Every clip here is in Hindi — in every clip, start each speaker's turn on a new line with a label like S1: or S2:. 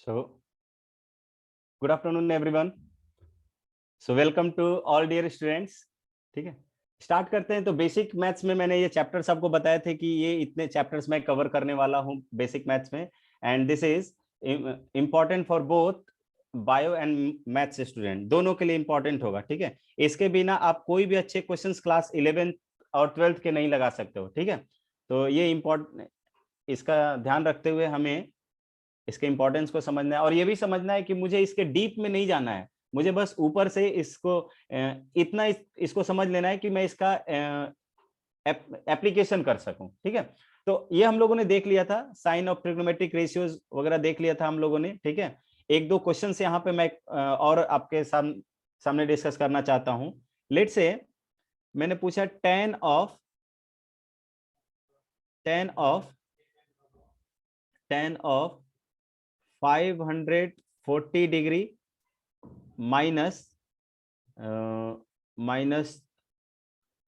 S1: So, good afternoon, everyone. So, welcome to all dear students. ठीक है, स्टार्ट करते हैं। तो बेसिक मैथ्स में मैंने ये चैप्टर्स आपको बताए थे कि ये इतने चैप्टर्स मैं कवर करने वाला हूँ बेसिक मैथ्स में, and this is important for both bio and maths student, दोनों के लिए इंपॉर्टेंट होगा। ठीक है, इसके बिना आप कोई भी अच्छे क्वेश्चंस क्लास 11th और 12th के नहीं लगा सकते हो। ठीक है, तो ये इम्पोर्टेंट, इसका ध्यान रखते हुए हमें इसके इंपॉर्टेंस को समझना है, और ये भी समझना है कि मुझे इसके डीप में नहीं जाना है, मुझे बस ऊपर से इसको इतना इसको समझ लेना है कि मैं इसका एप्लीकेशन कर सकूं। ठीक है, तो ये हम लोगों ने देख लिया था, साइन ऑफ ट्रिग्नोमेट्रिक रेशियोज वगैरह देख लिया था हम लोगों ने। ठीक है, एक दो क्वेश्चन यहाँ पे मैं और आपके सामने डिस्कस करना चाहता हूं। लेट्स से मैंने पूछा tan of 540 degree minus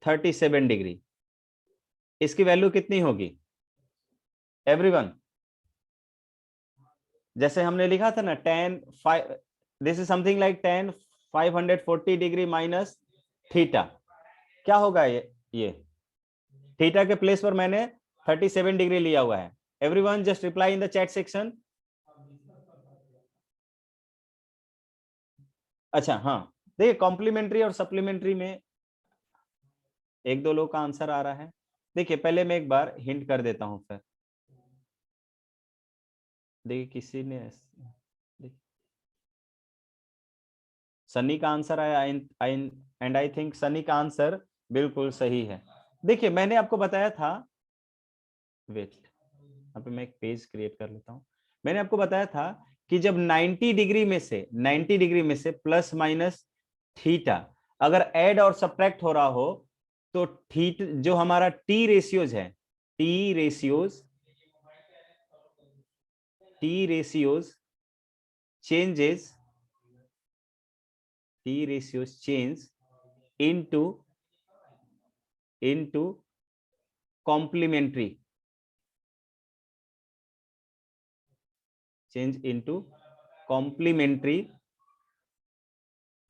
S1: 37 degree, इसकी वैल्यू कितनी होगी एवरीवन? जैसे हमने लिखा था ना this is something like tan 540 degree minus theta, क्या होगा ये थीटा के प्लेस पर मैंने 37 डिग्री लिया हुआ है। Everyone just reply in the chat section. अच्छा, हाँ, देखिए कॉम्प्लीमेंट्री और सप्लीमेंट्री में एक दो लोग का आंसर आ रहा है। देखिए पहले मैं एक बार हिंट कर देता हूं, फिर देखिए किसी ने सनी का आंसर आया, एंड आई थिंक सनी का आंसर बिल्कुल सही है। देखिए मैंने आपको बताया था, वेट यहाँ पे मैं एक पेज क्रिएट कर लेता हूं। मैंने आपको बताया था कि जब 90 डिग्री में से प्लस माइनस थीटा अगर ऐड और सब्ट्रैक्ट हो रहा हो, तो थीट जो हमारा टी रेशियोज है, T ratios changes change into complementary, change into complementary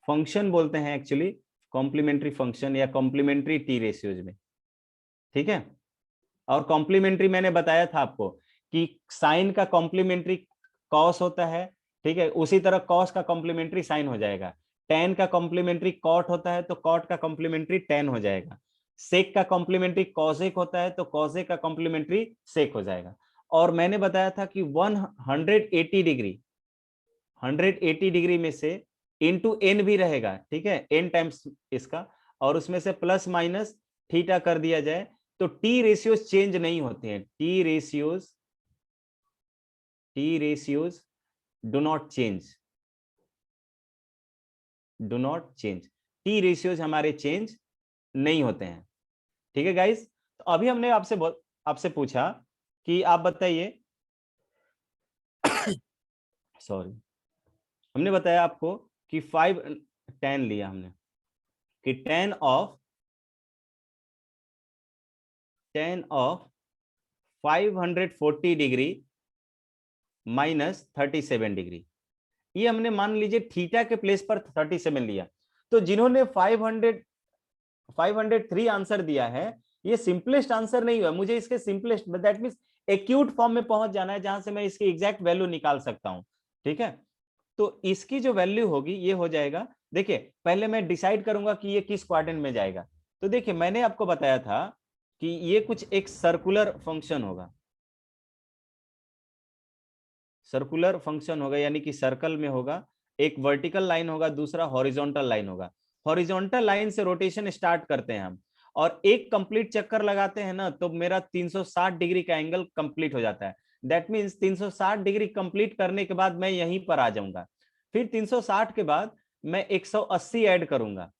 S1: function बोलते हैं एक्चुअली, कॉम्प्लीमेंट्री फंक्शन या कॉम्प्लीमेंट्री टी रेशियोज में। ठीक है, और कॉम्प्लीमेंट्री मैंने बताया था आपको कि साइन का कॉम्प्लीमेंट्री कॉस होता है। ठीक है, उसी तरह कॉस का कॉम्प्लीमेंट्री साइन हो जाएगा। टेन का कॉम्प्लीमेंट्री कॉट होता है तो कॉट का कॉम्प्लीमेंट्री टेन हो जाएगा। सेक का कॉम्प्लीमेंट्री कॉसेक होता है तो कॉसेक का कॉम्प्लीमेंट्री सेक हो जाएगा। और मैंने बताया था कि 180 डिग्री में से इंटू एन भी रहेगा। ठीक है, एन टाइम्स इसका, और उसमें से प्लस माइनस थीटा कर दिया जाए तो टी रेशियोज चेंज नहीं होते हैं। T ratios do not change, T ratios हमारे चेंज नहीं होते हैं। ठीक है गाइस, तो अभी हमने आपसे पूछा कि आप बताइए सॉरी, हमने बताया आपको कि 5 tan लिया हमने कि tan of 540 degree minus 37 degree, ये हमने मान लीजिए थीटा के प्लेस पर 37 लिया। तो जिन्होंने 503 आंसर दिया है, ये सिंपलेस्ट आंसर नहीं हुआ, मुझे इसके simplest that means acute form में पहुंच जाना है जहां से मैं इसकी एग्जैक्ट वैल्यू निकाल सकता हूं। ठीक है, तो इसकी जो वैल्यू होगी ये हो जाएगा। देखिए पहले मैं डिसाइड करूंगा कि ये किस क्वाड्रेंट में जाएगा। तो देखिए मैंने आपको बताया था कि ये कुछ एक सर्कुलर फंक्शन होगा, यानी कि सर्कल में होगा, एक वर्टिकल लाइन होगा, दूसरा हॉरिजॉन्टल लाइन होगा। हॉरिजॉन्टल लाइन से रोटेशन स्टार्ट करते हैं हम, और एक कंप्लीट चक्कर लगाते हैं ना तो मेरा 360 डिग्री का एंगल कंप्लीट हो जाता है। दैट मींस 360 डिग्री कंप्लीट करने के बाद मैं यहीं पर आ जाऊंगा। फिर 360 के बाद मैं 180 ऐड करूंगा,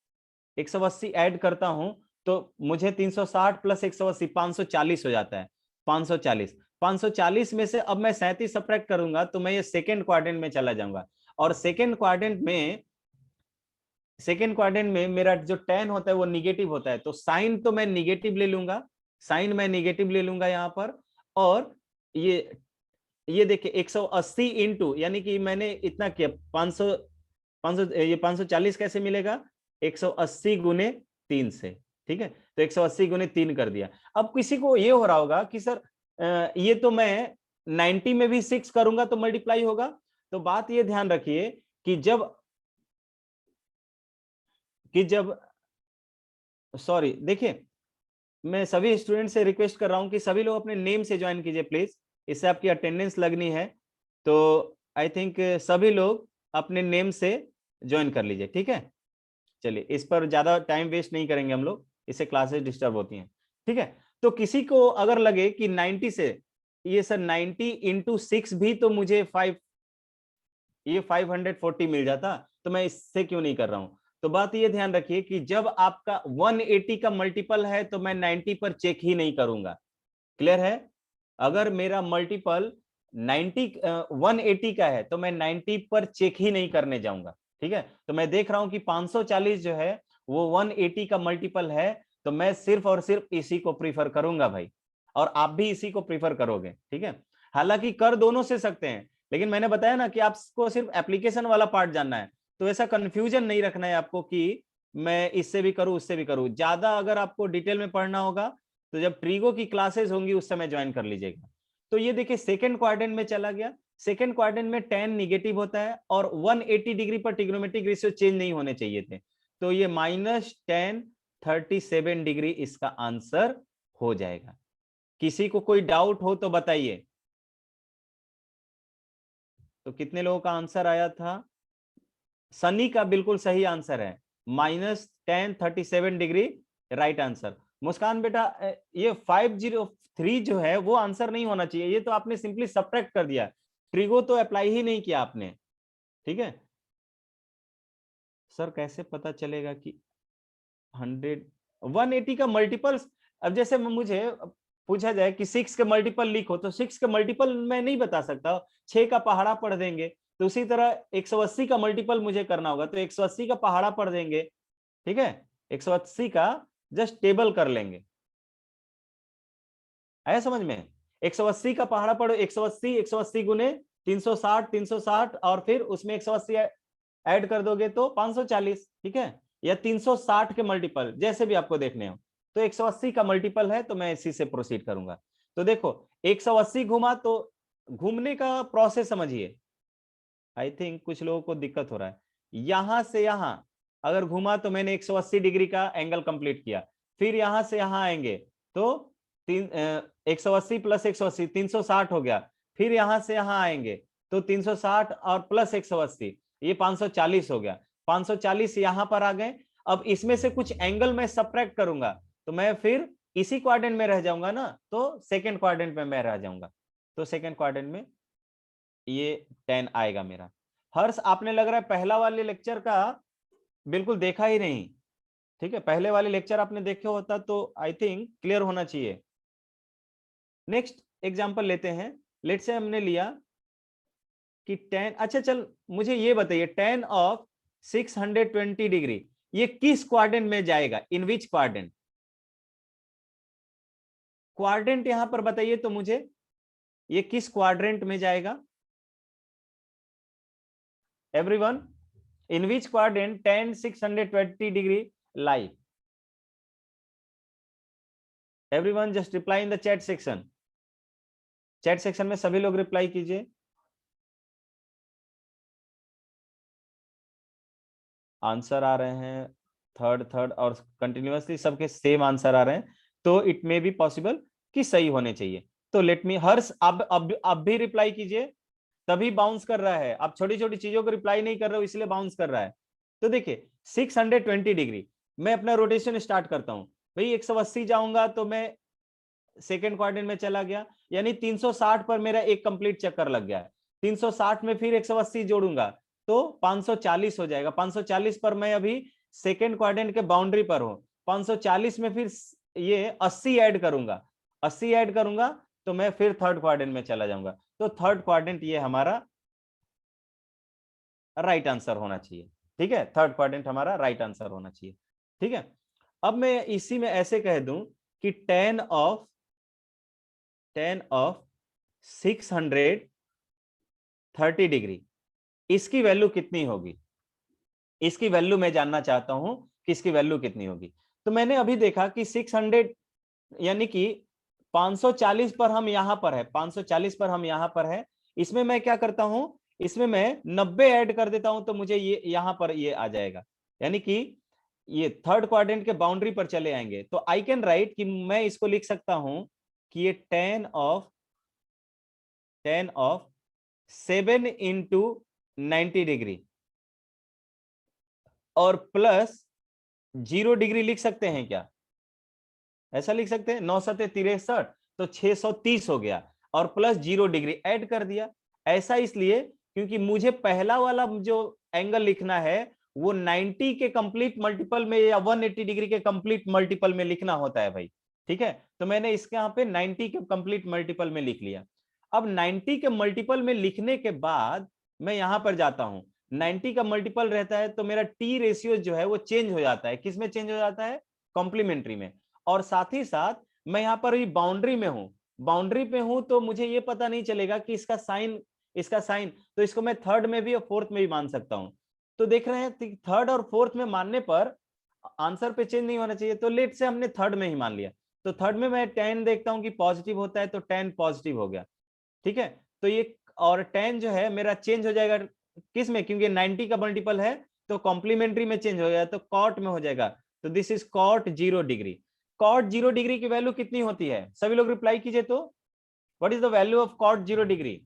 S1: 180 ऐड करता हूं तो मुझे 360 प्लस 180 540 हो जाता है। 540 में से अब मैं 37 सब्ट्रैक्ट करूंगा तो मैं ये सेकेंड क्वाड्रेंट में चला जाऊंगा। और सेकेंड क्वाड्रेंट में मेरा जो tan होता है वो निगेटिव होता है, तो साइन तो मैं निगेटिव ले लूंगा, यहाँ पर। और ये ये देखिए 180 इंटू, यानी कि मैंने इतना किया 500, 500, ये 540 कैसे मिलेगा? 180 गुने 3 से, ठीक है। तो 180 गुने 3 कर दिया। अब किसी को ये हो रहा होगा कि सर ये तो मैं 90 में भी 6 करूंगा तो मल्टीप्लाई होगा। तो बात ये ध्यान रखिए कि जब सॉरी, देखिए मैं सभी स्टूडेंट से रिक्वेस्ट कर रहा हूं कि सभी लोग अपने नेम से ज्वाइन कीजिए प्लीज, इससे आपकी अटेंडेंस लगनी है। तो आई थिंक सभी लोग अपने नेम से ज्वाइन कर लीजिए, ठीक है। चलिए, इस पर ज्यादा टाइम वेस्ट नहीं करेंगे हम लोग, इससे क्लासेस डिस्टर्ब होती हैं, ठीक है। तो किसी को अगर लगे कि 90 से ये सर 90 इंटू 6 भी तो मुझे 540 मिल जाता, तो मैं इससे क्यों नहीं कर रहा हूं। तो बात ये ध्यान रखिए कि जब आपका 180 का मल्टीपल है तो मैं 90 पर चेक ही नहीं करूंगा। क्लियर है? अगर मेरा मल्टीपल 90 180 का है तो मैं 90 पर चेक ही नहीं करने जाऊंगा, ठीक है। तो मैं देख रहा हूं कि 540 जो है वो 180 का मल्टीपल है, तो मैं सिर्फ और सिर्फ इसी को प्रीफर करूंगा भाई, और आप भी इसी को प्रीफर करोगे, ठीक है। हालांकि कर दोनों से सकते हैं, लेकिन मैंने बताया ना कि आपको सिर्फ एप्लीकेशन वाला पार्ट जानना है, तो ऐसा कंफ्यूजन नहीं रखना है आपको कि मैं इससे भी करूं उससे भी करूं। ज्यादा अगर आपको डिटेल में पढ़ना होगा तो जब ट्रीगो की क्लासेस होंगी उस समय ज्वाइन कर लीजिएगा। तो ये देखिए सेकंड क्वाड्रेंट में चला गया। सेकंड क्वाड्रेंट में tan निगेटिव होता है और 180 डिग्री पर ट्रिग्नोमेट्रिक रेशियो चेंज नहीं होने चाहिए थे, तो ये -tan37 डिग्री इसका आंसर हो जाएगा। किसी को कोई डाउट हो तो बताइए। तो कितने लोगों का आंसर आया था? सनी का बिल्कुल सही आंसर है, -tan37 डिग्री राइट आंसर। मुस्कान बेटा ये 503 जो है वो आंसर नहीं होना चाहिए, ये तो आपने सिंपली सब्ट्रैक्ट कर दिया, ट्रिगो तो अप्लाई ही नहीं किया आपने, ठीक है। सर कैसे पता चलेगा कि 100 180 का मल्टीपल्स? अब जैसे मुझे पूछा जाए कि 6 के मल्टीपल लिखो, तो 6 के मल्टीपल मैं नहीं बता सकता, 6 का पहाड़ा पढ़ देंगे। तो उसी तरह 180 का मल्टीपल मुझे करना होगा, तो 180 का पहाड़ा पढ़ देंगे, ठीक है। 180 का जस्ट टेबल कर लेंगे, आया समझ में? 180 का पहाड़ा पढ़ो, 180 180 गुने 360 360 और फिर उसमें 180 ऐड कर दोगे तो 540, ठीक है। या 360 के मल्टीपल जैसे भी आपको देखने हो, तो 180 का मल्टीपल है तो मैं इसी से प्रोसीड करूंगा। तो देखो 180 घुमा तो घूमने का प्रोसेस समझिए। आई थिंक कुछ लोगों को दिक्कत हो रहा है। यहां से यहां अगर घुमा तो मैंने 180 डिग्री का एंगल कंप्लीट किया, फिर यहां से यहां आएंगे तो 180 प्लस 180 360 हो गया, फिर यहां से यहां आएंगे तो 360 और प्लस 180 ये 540 हो गया। 540 यहां पर आ गए। अब इसमें से कुछ एंगल मैं सब्ट्रैक्ट करूंगा तो मैं फिर इसी क्वाड्रेंट में रह जाऊंगा ना, तो सेकंड क्वाड्रेंट में मैं रह जाऊंगा। तो सेकंड क्वाड्रेंट में ये 10 आएगा मेरा। हर्ष आपने लग रहा है पहला वाले लेक्चर का बिल्कुल देखा ही नहीं, ठीक है। पहले वाले लेक्चर आपने देखे होता तो आई थिंक क्लियर होना चाहिए। नेक्स्ट एग्जांपल लेते हैं। लेट से हमने लिया कि 10, अच्छा चल मुझे ये बताइए tan ऑफ 620 डिग्री ये किस क्वाड्रेंट में जाएगा, इन विच क्वाड्रेंट? क्वाड्रेंट यहां पर बताइए तो मुझे, ये किस क्वाड्रेंट में जाएगा everyone? In which quadrant tan 620 degree lie? Everyone just reply in the chat section. Chat section में सभी लोग रिप्लाई कीजिए। आंसर आ रहे हैं थर्ड थर्ड और कंटिन्यूअसली सबके सेम आंसर आ रहे हैं, तो इट मे बी पॉसिबल कि सही होने चाहिए। तो लेट मी हर्ष अब भी रिप्लाई कीजिए, तभी बाउंस कर रहा है। आप छोटी छोटी चीजों को रिप्लाई नहीं कर रहे हो इसलिए बाउंस कर रहा है। तो देखिए 620 डिग्री मैं अपना रोटेशन स्टार्ट करता हूं भाई, 180 जाऊंगा तो मैं सेकेंड क्वाड्रेंट में चला गया, यानी 360 पर मेरा एक कंप्लीट चक्कर लग गया है। 360 में फिर 180 जोड़ूंगा तो 540 हो जाएगा। 540 पर मैं अभी सेकेंड क्वाड्रेंट के बाउंड्री पर हूं। 540 में फिर ये 80 ऐड करूंगा, 80 ऐड करूंगा तो मैं फिर थर्ड क्वाड्रेंट में चला जाऊंगा। तो थर्ड क्वाड्रेंट ये हमारा राइट आंसर होना चाहिए, ठीक है। थर्ड क्वाड्रेंट हमारा राइट आंसर होना चाहिए, ठीक है। अब मैं इसी में ऐसे कह दूं कि tan ऑफ 600 30 डिग्री, इसकी वैल्यू कितनी होगी, इसकी वैल्यू मैं जानना चाहता हूं कि इसकी वैल्यू कितनी होगी। तो मैंने अभी देखा कि 600 यानी कि 540 पर हम यहां पर है, 540 पर हम यहां पर है। इसमें मैं क्या करता हूं, इसमें मैं 90 ऐड कर देता हूं तो मुझे ये यहां पर ये आ जाएगा, यानी कि ये थर्ड क्वाड्रेंट के बाउंड्री पर चले आएंगे। तो आई कैन राइट कि मैं इसको लिख सकता हूं कि ये 10 ऑफ 7 इंटू 90 डिग्री और प्लस 0 डिग्री लिख सकते हैं क्या, ऐसा लिख सकते हैं, 9 सते 63 तो 630 हो गया और प्लस 0 डिग्री ऐड कर दिया। ऐसा इसलिए क्योंकि मुझे पहला वाला जो एंगल लिखना है वो 90 के कंप्लीट मल्टीपल में या 180 डिग्री के कंप्लीट मल्टीपल में लिखना होता है भाई, ठीक है। तो मैंने इसके यहाँ पे 90 के कंप्लीट मल्टीपल में लिख लिया। अब 90 के मल्टीपल में लिखने के बाद मैं यहां पर जाता हूं, 90 का मल्टीपल रहता है तो मेरा टी रेशियो जो है वो चेंज हो जाता है, किस में चेंज हो जाता है, कॉम्प्लीमेंट्री में। और साथ ही साथ मैं यहाँ पर बाउंड्री में हूं, बाउंड्री पे हूं तो मुझे ये पता नहीं चलेगा कि इसका साइन तो इसको मैं थर्ड में भी और फोर्थ में भी मान सकता हूं। तो देख रहे हैं थर्ड और फोर्थ में मानने पर आंसर पे चेंज नहीं होना चाहिए, तो लेट से हमने थर्ड में ही मान लिया। तो थर्ड में मैं 10 देखता हूं कि पॉजिटिव होता है तो 10 पॉजिटिव हो गया, ठीक है। तो ये और 10 जो है मेरा चेंज हो जाएगा किस में, क्योंकि 90 का मल्टीपल है तो कॉम्प्लीमेंट्री में चेंज हो गया तो कॉट में हो जाएगा। तो दिस इज कॉट 0 डिग्री। कॉट 0 डिग्री की वैल्यू कितनी होती है, सभी लोग रिप्लाई कीजिए। तो what is the value of cot 0 डिग्री?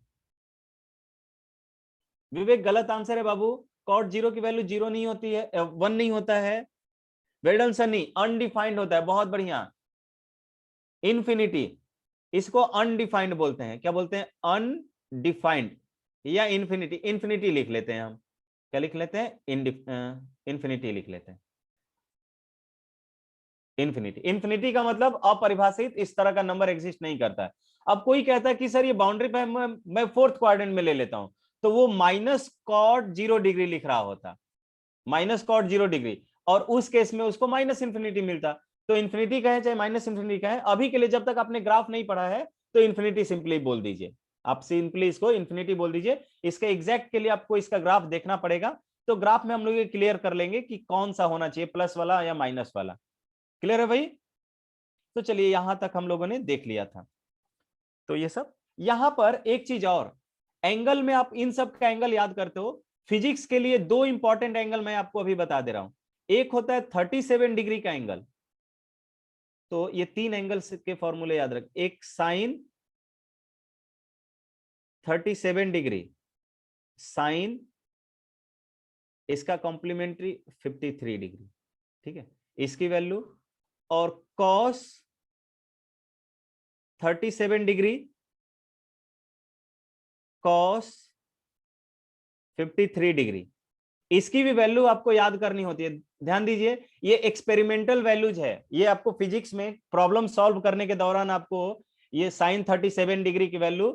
S1: विवेक गलत आंसर है बाबू, कॉट 0 की वैल्यू 0 नहीं होती है, 1 नहीं होता है। वेल डन सनी, अनडिफाइंड होता है, बहुत बढ़िया। इन्फिनिटी, इसको अनडिफाइंड बोलते हैं, क्या बोलते हैं, अनडिफाइंड या इन्फिनिटी। इन्फिनिटी लिख लेते हैं हम, क्या लिख लेते हैं, इन्फिनिटी लिख लेते हैं। इन्फिनिटी, इन्फिनिटी का मतलब अपरिभाषित, इस तरह का नंबर एग्जिस्ट नहीं करता है। अब कोई कहता है कि सर ये बाउंड्री पे मैं फोर्थ क्वाड्रेंट में ले लेता हूं, तो वो माइनस कॉट 0 डिग्री लिख रहा होता, माइनस कॉट 0 डिग्री, और उस केस में उसको माइनस इंफिनिटी मिलता। तो इंफिनिटी कहे चाहे माइनस इंफिनिटी कहे, अभी के लिए जब तक आपने ग्राफ नहीं पढ़ा है तो इंफिनिटी सिंपली बोल दीजिए, आप सिंपली इसको इंफिनिटी बोल दीजिए। इसके एग्जैक्ट के लिए आपको इसका ग्राफ देखना पड़ेगा, तो ग्राफ में हम लोग ये क्लियर कर लेंगे कि कौन सा होना चाहिए, प्लस वाला या माइनस वाला। क्लियर है भाई? तो चलिए यहां तक हम लोगों ने देख लिया था। तो ये सब, यहां पर एक चीज और, एंगल में आप इन सब का एंगल याद करते हो, फिजिक्स के लिए दो इंपॉर्टेंट एंगल मैं आपको अभी बता दे रहा हूं। एक होता है 37 डिग्री का एंगल, तो ये तीन एंगल के फॉर्मूले याद रख, एक साइन 37 डिग्री, साइन इसका कॉम्प्लीमेंट्री 53 डिग्री, ठीक है, इसकी वैल्यू, और कॉस 37 डिग्री, कॉस 53 डिग्री, इसकी भी वैल्यू आपको याद करनी होती है। ध्यान दीजिए, ये एक्सपेरिमेंटल वैल्यूज है, ये आपको फिजिक्स में प्रॉब्लम सॉल्व करने के दौरान आपको ये साइन 37 डिग्री की वैल्यू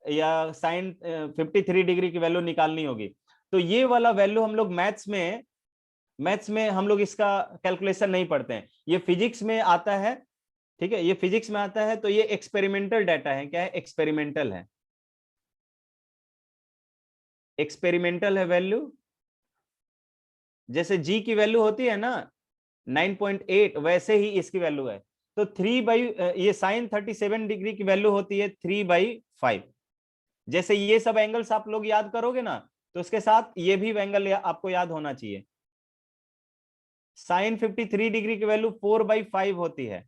S1: या साइन 53 डिग्री की वैल्यू निकालनी होगी। तो ये वाला वैल्यू हम लोग मैथ्स में हम लोग इसका कैलकुलेशन नहीं पढ़ते हैं, ये फिजिक्स में आता है, ठीक है, ये फिजिक्स में आता है। तो ये एक्सपेरिमेंटल डाटा है, क्या है, एक्सपेरिमेंटल है, एक्सपेरिमेंटल है वैल्यू। जैसे जी की वैल्यू होती है ना 9.8, वैसे ही इसकी वैल्यू है। तो 3 बाई ये साइन 37 डिग्री की वैल्यू होती है 3/5। जैसे ये सब एंगल्स आप लोग याद करोगे ना, तो उसके साथ ये भी एंगल आपको याद होना चाहिए। साइन 53 डिग्री की वैल्यू 4/5 होती है,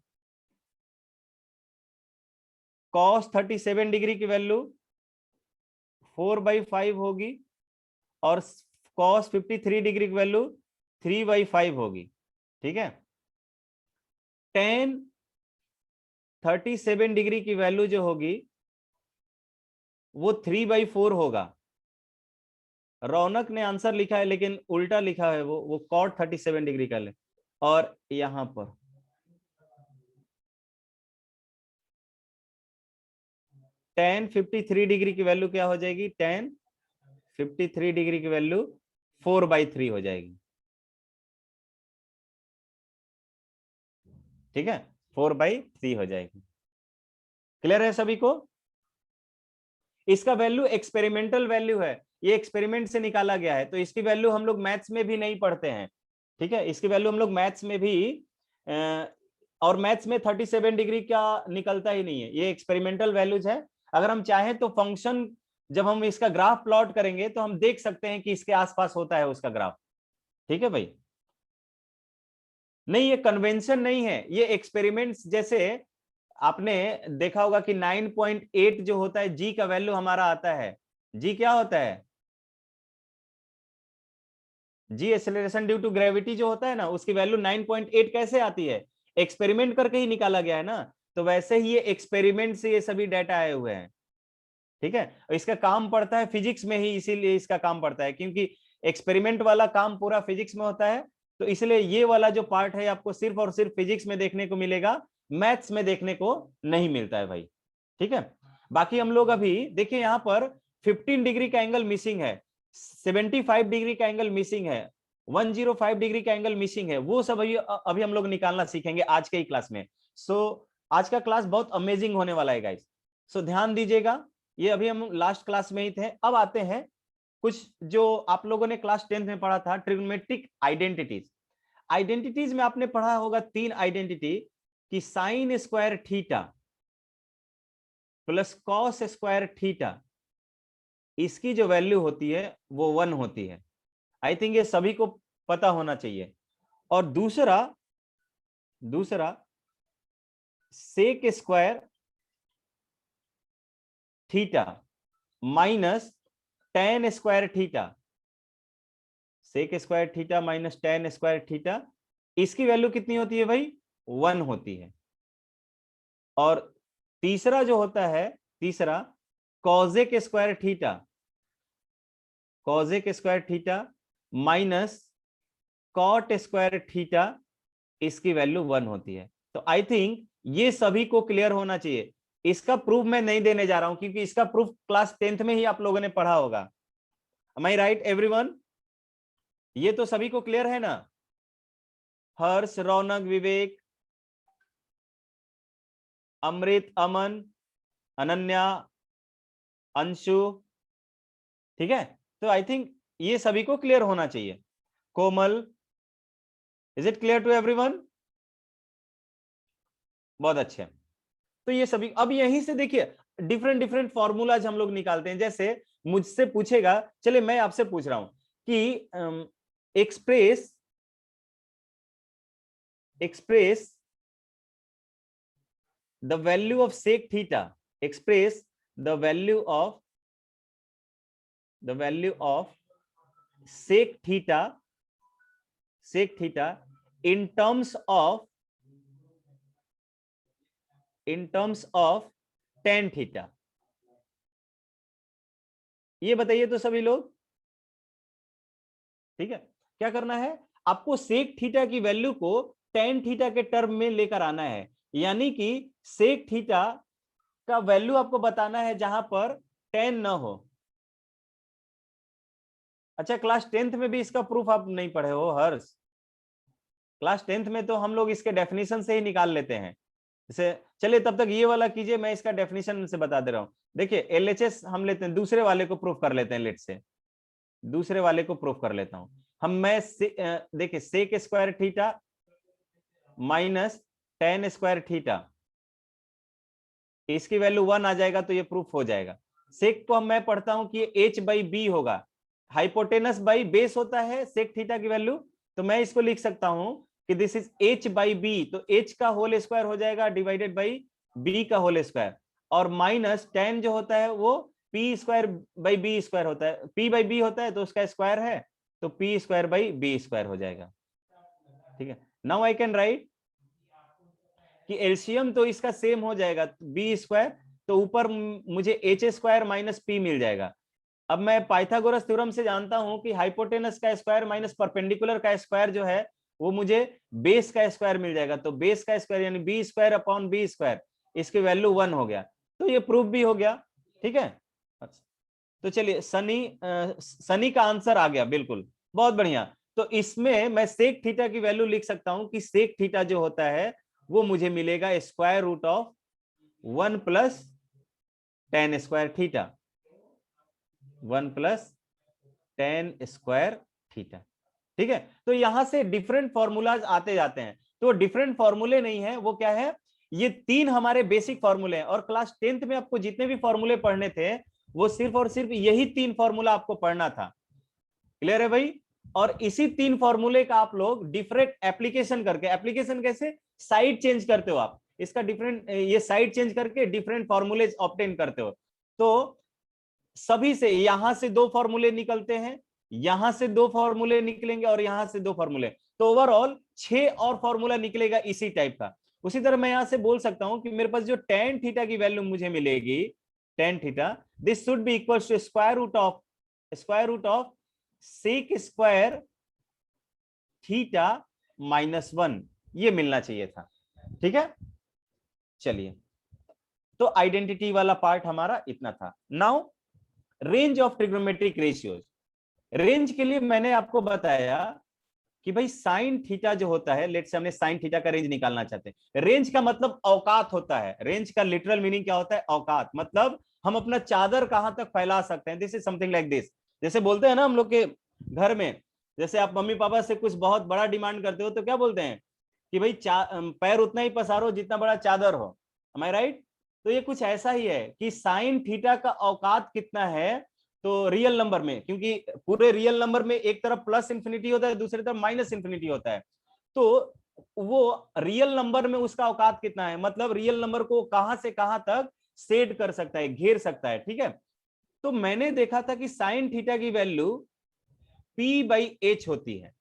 S1: कॉस 37 डिग्री की वैल्यू 4/5 होगी, और कॉस 53 डिग्री की वैल्यू 3/5 होगी, ठीक है। टेन 37 डिग्री की वैल्यू जो होगी वो 3/4 होगा। रौनक ने आंसर लिखा है लेकिन उल्टा लिखा है, वो कॉट 37 डिग्री का ले, और यहां पर टेन 53 डिग्री की वैल्यू क्या हो जाएगी, टेन 53 डिग्री की वैल्यू 4/3 हो जाएगी, ठीक है, 4/3 हो जाएगी। क्लियर है सभी को? इसका वैल्यू एक्सपेरिमेंटल वैल्यू है, ये एक्सपेरिमेंट से निकाला गया है, तो इसकी वैल्यू हम लोग मैथ्स में भी नहीं पढ़ते हैं, ठीक है, इसकी वैल्यू हम लोग मैथ्स में भी और मैथ्स में 37 डिग्री का निकलता ही नहीं है, ये एक्सपेरिमेंटल वैल्यूज है। अगर हम चाहें तो फंक्शन जब हम इसका ग्राफ प्लॉट करेंगे तो हम देख सकते हैं कि इसके आसपास होता है उसका ग्राफ, ठीक है भाई। नहीं, ये कन्वेंशन नहीं है, ये एक्सपेरिमेंट्स, जैसे आपने देखा होगा कि 9.8 जो होता है जी का वैल्यू हमारा आता है, जी क्या होता है, जी एक्सेलरेशन ड्यू टू ग्रेविटी जो होता है ना, उसकी वैल्यू 9.8 कैसे आती है, एक्सपेरिमेंट करके ही निकाला गया है ना। तो वैसे ही ये एक्सपेरिमेंट से ये सभी डाटा आए हुए हैं, ठीक है। और इसका काम पड़ता है फिजिक्स में ही, इसीलिए इसका काम पड़ता है, क्योंकि एक्सपेरिमेंट वाला काम पूरा फिजिक्स में होता है, तो इसलिए ये वाला जो पार्ट है आपको सिर्फ और सिर्फ फिजिक्स में देखने को मिलेगा, मैथ्स में देखने को नहीं मिलता है भाई, ठीक है। बाकी हम लोग अभी देखिए यहाँ पर 15 डिग्री का एंगल मिसिंग है, 75 डिग्री का एंगल मिसिंग है, 105 डिग्री का एंगल मिसिंग है, वो सब अभी हम लोग निकालना सीखेंगे आज के ही क्लास में। सो आज का क्लास बहुत अमेजिंग होने वाला है गाइस, सो ध्यान दीजिएगा। ये अभी हम लास्ट क्लास में ही थे, अब आते हैं कुछ जो आप लोगों ने क्लास 10th में पढ़ा था, ट्रिग्नोमेट्रिक आइडेंटिटीज। आइडेंटिटीज में आपने पढ़ा होगा 3 आइडेंटिटी, कि sine square theta plus cos square theta, इसकी जो वैल्यू होती है वो 1 होती है। आई थिंक ये सभी को पता होना चाहिए। और दूसरा sec square theta minus tan square theta, sec square theta minus tan square theta, इसकी वैल्यू कितनी होती है भाई, 1 होती है। और तीसरा जो होता है, तीसरा cosec square theta minus cot square theta, इसकी वैल्यू 1 होती है। तो आई थिंक ये सभी को क्लियर होना चाहिए। इसका प्रूफ मैं नहीं देने जा रहा हूं, क्योंकि इसका प्रूफ क्लास 10th में ही आप लोगों ने पढ़ा होगा। Am I right everyone? ये तो सभी को क्लियर है ना, हर्ष, रौनक, विवेक, अमृत, अमन, अनन्या, अंशु, ठीक है। तो आई थिंक ये सभी को क्लियर होना चाहिए। Komal, is it clear to everyone? बहुत अच्छे। तो ये सभी, अब यहीं से देखिए डिफरेंट फॉर्मूलाज हम लोग निकालते हैं। जैसे मुझसे पूछेगा, चलिए मैं आपसे पूछ रहा हूं कि express the value of sec theta, express the value of sec theta in terms of tan theta। ये बताइए तो सभी लोग, ठीक है। क्या करना है आपको, सेक थीटा की वैल्यू को tan थीटा के टर्म में लेकर आना है, यानी कि सेक थीटा का वैल्यू आपको बताना है जहां पर tan ना हो। अच्छा, क्लास 10th में भी इसका प्रूफ आप नहीं पढ़े हो हर्ष? क्लास 10th में तो हम लोग इसके डेफिनेशन से ही निकाल लेते हैं। जैसे चलिए तब तक ये वाला कीजिए, मैं इसका डेफिनेशन से बता दे रहा हूं। देखिए एलएचएस हम लेते हैं, दूसरे वाले को प्रूफ कर लेते हैं, लेट से दूसरे वाले को प्रूफ कर लेता हूं हम। मैं देखिए sec square theta minus tan square theta, इसकी वैल्यू 1 आ जाएगा तो ये प्रूफ हो जाएगा। सेक को मैं पढ़ता हूं कि एच बाई बी होगा, हाइपोटेनस बाई बेस होता है सेक थीटा की वैल्यू, तो मैं इसको लिख सकता हूं कि this is H by B, तो एच का होल स्क्वायर हो जाएगा डिवाइडेड बाई बी का होल स्क्वायर, और माइनस टेन जो होता है वो P square by B square होता है, पी बाई बी होता है तो उसका स्क्वायर है, तो P square by B square हो जाएगा, ठीक है। नाउ आई कैन राइट कि एलसीएम तो इसका सेम हो जाएगा बी स्क्वायर, तो ऊपर मुझे एच स्क्वायर माइनस पी मिल जाएगा। अब मैं पाइथागोरस थ्योरम से जानता हूं कि हाइपोटेनस का स्क्वायर माइनस परपेंडिकुलर का स्क्वायर जो है वो मुझे बेस का स्क्वायर मिल जाएगा, तो बेस का स्क्वायर यानी B square upon B square, इसकी वैल्यू 1 हो गया, तो ये प्रूफ भी हो गया, ठीक है। अच्छा, तो चलिए सनी का आंसर आ गया, बिल्कुल बहुत बढ़िया। तो इसमें मैं सेक थीटा की वैल्यू लिख सकता हूं कि सेक थीटा जो होता है वो मुझे मिलेगा square root of 1 plus tan square theta, 1 plus tan square theta. ठीक है, तो यहां से डिफरेंट फॉर्मूलाज आते जाते हैं, तो डिफरेंट फॉर्मूले नहीं है, वो क्या है, ये तीन हमारे बेसिक फॉर्मूले हैं। और क्लास 10th में आपको जितने भी फॉर्मूले पढ़ने थे वो सिर्फ और सिर्फ यही तीन फॉर्मूला आपको पढ़ना था। क्लियर है भाई? और इसी तीन फॉर्मूले का आप लोग डिफरेंट एप्लीकेशन करके, एप्लीकेशन कैसे, साइड चेंज करते हो आप इसका, डिफरेंट ये साइड चेंज करके डिफरेंट फॉर्मूले ऑब्टेन करते हो। तो सभी से यहां से दो फॉर्मूले निकलते हैं, यहां से दो फॉर्मूले निकलेंगे और यहां से दो फॉर्मूले, तो ओवरऑल 6 और फॉर्मूला निकलेगा इसी टाइप का। उसी तरह मैं यहां से बोल सकता हूं कि मेरे पास जो tan थीटा की वैल्यू मुझे मिलेगी, tan theta, this should be equal to square root of sec square theta -1, ये मिलना चाहिए था। ठीक है, चलिए, तो आइडेंटिटी वाला पार्ट हमारा इतना था। Now range of trigonometric ratios. Range के लिए मैंने आपको बताया कि भाई साइन थीटा जो होता है, लेट से हमने साइन थीटा का रेंज निकालना चाहते हैं। रेंज का मतलब औकात होता है। रेंज का लिटरल मीनिंग क्या होता है, औकात, मतलब हम अपना चादर कहां तक फैला सकते हैं। This is something like this. जैसे बोलते हैं ना हम लोग के घर में, जैसे आप मम्मी पापा से कुछ बहुत बड़ा डिमांड करते हो तो क्या बोलते हैं कि भाई पैर उतना ही पसारो जितना बड़ा चादर हो। M I right? तो ये कुछ ऐसा ही है कि साइन थीटा का औकात कितना है, तो रियल नंबर में, क्योंकि पूरे रियल नंबर में एक तरफ प्लस इंफिनिटी होता है, दूसरी तरफ माइनस इंफिनिटी होता है, तो वो रियल नंबर में उसका औकात कितना है, मतलब रियल नंबर को कहां से कहां तक सेट कर सकता है, घेर सकता है। ठीक है, तो मैंने देखा था कि साइन थीटा की वैल्यू p/h होती है।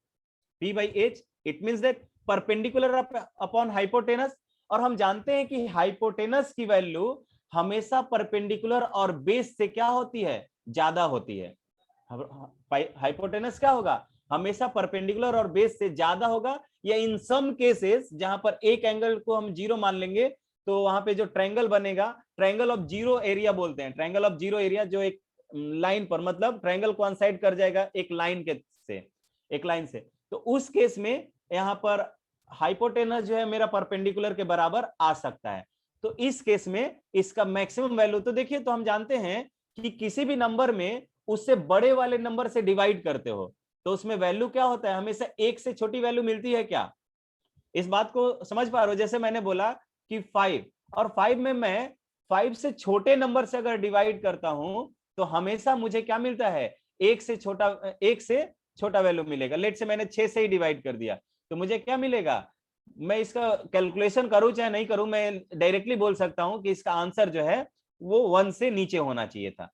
S1: p/h it means that perpendicular upon hypotenuse, और हम जानते हैं कि हाइपोटेनस की वैल्यू हमेशा परपेंडिकुलर और बेस से क्या होती है, ज्यादा होती है। हाइपोटेनस क्या होगा, हमेशा परपेंडिकुलर और बेस से ज्यादा होगा, या इन सम केसेस जहां पर एक एंगल को हम जीरो मान लेंगे तो वहां पे जो ट्रायंगल बनेगा, ट्रायंगल ऑफ जीरो एरिया बोलते हैं, ट्रायंगल ऑफ जीरो एरिया, जो एक लाइन पर, मतलब ट्रायंगल को अनसाइड कर जाएगा एक लाइन के से, एक लाइन से, तो उस केस में यहां पर हाइपोटेनस जो है मेरा परपेंडिकुलर के बराबर आ सकता है। तो इस केस में इसका मैक्सिमम वैल्यू, तो देखिए, तो हम जानते हैं कि किसी भी नंबर में उससे बड़े वाले नंबर से डिवाइड करते हो तो उसमें वैल्यू क्या होता है, हमेशा एक से छोटी वैल्यू मिलती है क्या, इस बात को समझ पा रहे हो? जैसे मैंने बोला कि 5, और 5 में मैं 5 से छोटे नंबर से अगर डिवाइड करता हूं तो हमेशा मुझे क्या मिलता है, एक से छोटा वैल्यू मिलेगा। लेट से मैंने 6 से ही डिवाइड कर दिया तो मुझे क्या मिलेगा, मैं इसका कैलकुलेशन करूं चाहे नहीं करूं, मैं डायरेक्टली बोल सकता हूं कि इसका आंसर जो है वो 1 से नीचे होना चाहिए था।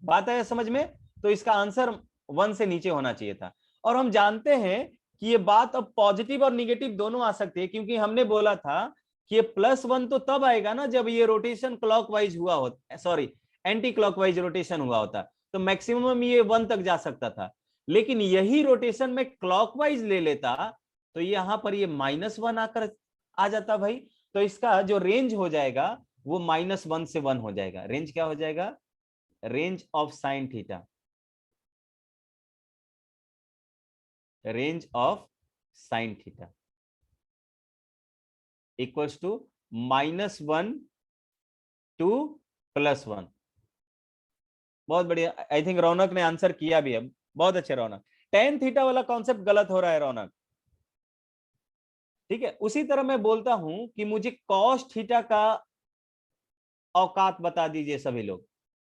S1: बात है समझ में? तो इसका आंसर 1 से नीचे होना चाहिए था। और हम जानते हैं कि ये बात अब पॉजिटिव और निगेटिव दोनों आ सकती है, क्योंकि हमने बोला था कि ये +1 तो तब आएगा ना जब ये रोटेशन क्लॉकवाइज हुआ होता, सॉरी एंटी क्लॉकवाइज रोटेशन हुआ होता, तो मैक्सिमम ये 1 तक जा सकता था। लेकिन यही रोटेशन में क्लॉकवाइज ले लेता तो यहां पर ये -1 आकर आ जाता भाई। तो इसका जो रेंज हो जाएगा वो -1 से 1 हो जाएगा। रेंज क्या हो जाएगा, range of sine theta, range of sine theta equals to -1 to +1। बहुत बढ़िया, आई थिंक रौनक ने आंसर किया भी है, बहुत अच्छे रौनक। tan थीटा वाला कॉन्सेप्ट गलत हो रहा है रौनक। ठीक है, उसी तरह मैं बोलता हूं कि मुझे cos थीटा का औकात बता दीजिए सभी लोग।